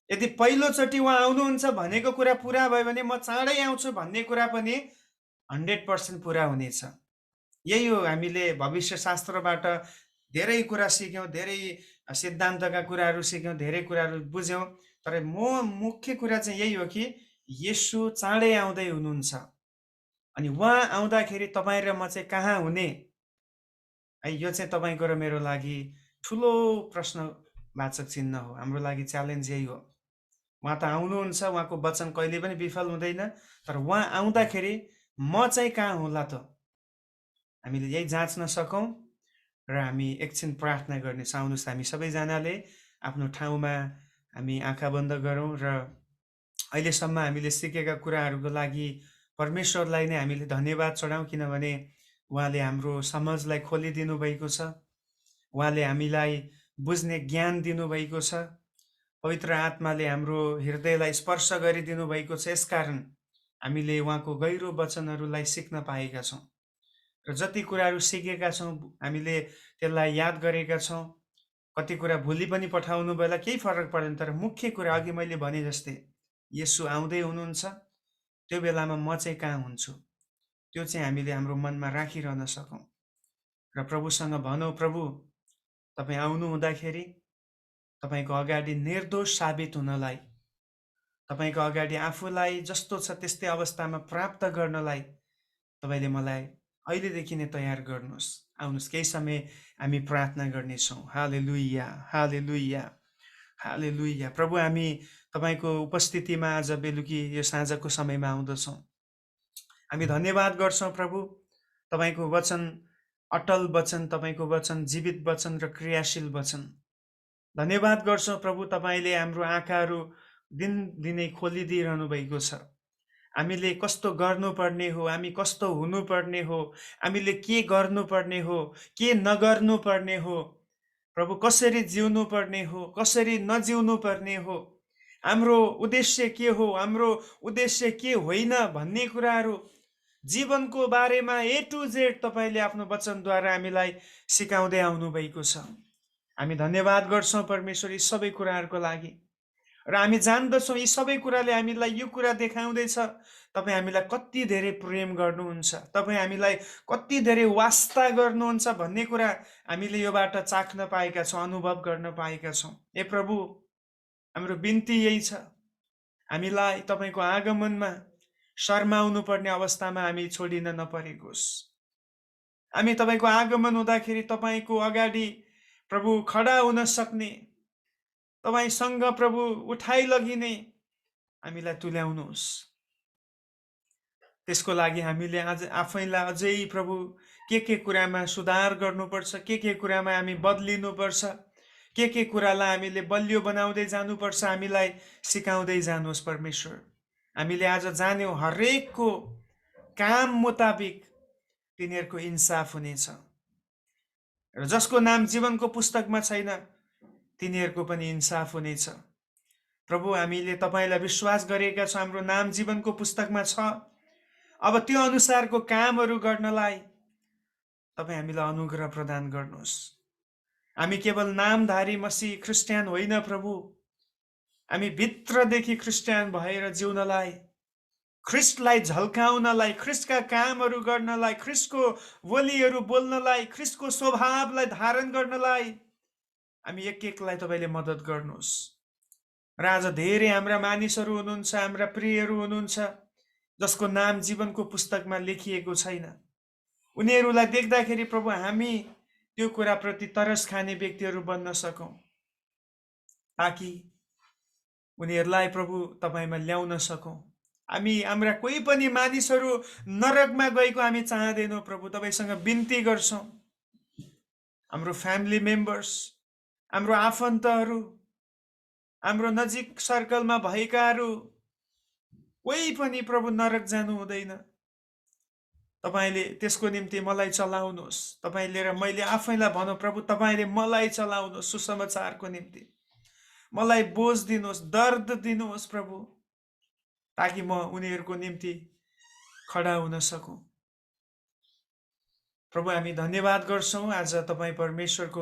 यदि पहिलोचोटि उहाँ आउनुहुन्छ भनेको कुरा पुरा भयो भने म चाँडै आउँछु भन्ने कुरा पनि 100% पुरा हुनेछ। यही हो, हामीले भविष्य शास्त्रबाट धेरै कुरा सिक्यौँ, धेरै सिद्धान्तका कुराहरू सिक्यौँ, धेरै कुराहरू बुझ्यौँ। तर मुख्य कुरा चाहिँ यही हो कि येशू चाँडै आउँदै हुनुहुन्छ। अनि उहाँ आउँदाखेरि तपाईँ र म चाहिँ कहाँ हुने? यो चाहिँ तपाईँको र मेरो लागि ठुलो प्रश्नवाचक चिन्ह हो। हाम्रो लागि च्यालेन्ज यही हो। उहाँ त आउनुहुन्छ, उहाँको वचन कहिले पनि विफल हुँदैन। तर उहाँ आउँदाखेरि म चाहिँ कहाँ होला त? हामीले यही जाँच्न सकौँ र हामी एकछिन प्रार्थना गर्नेछौँ। आउनुहोस् हामी सबैजनाले आफ्नो ठाउँमा हामी आँखा बन्द गरौँ र अहिलेसम्म हामीले सिकेका कुराहरूको लागि परमेश्वरलाई नै हामीले धन्यवाद चढाउँ, किनभने उहाँले हाम्रो समझलाई खोलिदिनु भएको छ। उहाँले हामीलाई बुझ्ने ज्ञान दिनुभएको छ। पवित्र आत्माले हाम्रो हृदयलाई स्पर्श गरिदिनु भएको छ। यसकारण हामीले उहाँको गहिरो वचनहरूलाई सिक्न पाएका छौँ र जति कुराहरू सिकेका छौँ हामीले त्यसलाई याद गरेका छौँ। कति कुरा भुली पनि पठाउनु बेला केही फरक पर्दैन। तर मुख्य कुरा अघि मैले भने जस्तै येशू आउँदै हुनुहुन्छ, त्यो बेलामा म चाहिँ कहाँ हुन्छु, त्यो चाहिँ हामीले हाम्रो मनमा राखिरहन सकौँ र प्रभुसँग भनौँ, प्रभु तपाईँ आउनु हुँदाखेरि तपाईँको अगाडि निर्दोष साबित हुनलाई, तपाईँको अगाडि आफूलाई जस्तो छ त्यस्तै अवस्थामा प्राप्त गर्नलाई तपाईँले मलाई अहिलेदेखि नै तयार गर्नुहोस्। आउनुहोस् केही समय हामी प्रार्थना गर्नेछौँ। हालेलुया, हालेलुया, हालेलुया। प्रभु हामी तपाईँको उपस्थितिमा आज बेलुकी यो साँझको समयमा आउँदछौँ। हामी धन्यवाद गर्छौँ प्रभु, तपाईँको वचन अटल वचन, तपाईँको वचन जीवित वचन र क्रियाशील वचन। धन्यवाद गर्छौँ प्रभु, तपाईँले हाम्रो आँखाहरू दिनदिनै खोलिदिइरहनु भएको छ। हामीले कस्तो गर्नुपर्ने हो, हामी कस्तो हुनुपर्ने हो, हामीले के गर्नुपर्ने हो, के नगर्नु पर्ने हो, प्रभु कसरी जिउनु पर्ने हो, कसरी नजिउनु पर्ने हो, हाम्रो उद्देश्य के हो, हाम्रो उद्देश्य के होइन भन्ने कुराहरू जीवनको बारेमा A to Z तपाईँले आफ्नो वचनद्वारा हामीलाई सिकाउँदै आउनु भएको छ। हामी धन्यवाद गर्छौँ परमेश्वर यी सबै कुराहरूको लागि र हामी जान्दछौँ यी सबै कुराले हामीलाई यो कुरा देखाउँदैछ तपाईँ हामीलाई कति धेरै प्रेम गर्नुहुन्छ, तपाईँ हामीलाई कति धेरै वास्ता गर्नुहुन्छ भन्ने कुरा हामीले योबाट चाख्न पाएका छौँ, अनुभव गर्न पाएका छौँ। ए प्रभु, हाम्रो बिन्ती यही छ, हामीलाई तपाईँको आगमनमा शर्माउनु पर्ने अवस्थामा हामी छोडिन नपरेकोस्। हामी तपाईँको आगमन हुँदाखेरि तपाईँको अगाडि प्रभु खडा हुन सक्ने, तपाईँसँग प्रभु उठाइ लगिने हामीलाई तुल्याउनुहोस्। त्यसको लागि हामीले आज आफैलाई अझै प्रभु के कुरामा सुधार गर्नुपर्छ, के कुरामा हामी बदलिनुपर्छ, के कुरालाई हामीले बलियो बनाउँदै जानुपर्छ, हामीलाई सिकाउँदै जानुहोस् परमेश्वर। हामीले आज जान्यौँ हरेकको काम मुताबिक तिनीहरूको इन्साफ हुनेछ र जसको नाम जीवनको पुस्तकमा छैन तिनीहरूको पनि इन्साफ हुनेछ। प्रभु, हामीले तपाईँलाई विश्वास गरेका छौँ, हाम्रो नाम जीवनको पुस्तकमा छ। अब त्यो अनुसारको कामहरू गर्नलाई तपाईँ हामीलाई अनुग्रह प्रदान गर्नुहोस्। हामी केवल नामधारी मसीह क्रिस्चियन होइन प्रभु, हामी भित्रदेखि क्रिस्चियन भएर जिउनलाई, ख्रिस्टलाई झल्काउनलाई, ख्रिस्टका कामहरू गर्नलाई, ख्रिस्टको बोलीहरू बोल्नलाई, ख्रिस्टको स्वभावलाई धारण गर्नलाई हामी एकलाई तपाईँले मद्दत गर्नुहोस्। र आज धेरै हाम्रा मानिसहरू हुनुहुन्छ, हाम्रा प्रियहरू हुनुहुन्छ जसको नाम जीवनको पुस्तकमा लेखिएको छैन। उनीहरूलाई देख्दाखेरि प्रभु हामी त्यो कुराप्रति तरस खाने व्यक्तिहरू बन्न सकौँ, ताकि उनीहरूलाई प्रभु तपाईँमा ल्याउन सकौँ। हामी हाम्रा कोही पनि मानिसहरू नरकमा गएको हामी चाहँदैनौँ प्रभु, तपाईँसँग बिन्ती गर्छौँ। हाम्रो फ्यामिली मेम्बर्स, हाम्रो आफन्तहरू, हाम्रो नजिक सर्कलमा भएकाहरू कोही पनि प्रभु नरक जानु हुँदैन। तपाईले त्यसको निम्ति मलाई चलाउनुहोस्। तपाईले र मैले आफैलाई भनौँ, प्रभु तपाईले मलाई चलाउनुहोस् सुसमाचारको निम्ति। मलाई बोझ दिनुहोस्, दर्द दिनुहोस् प्रभु, ताकि म उनीहरूको निम्ति खडा हुन सकौँ। प्रभु हामी धन्यवाद गर्छौँ आज तपाईँ परमेश्वरको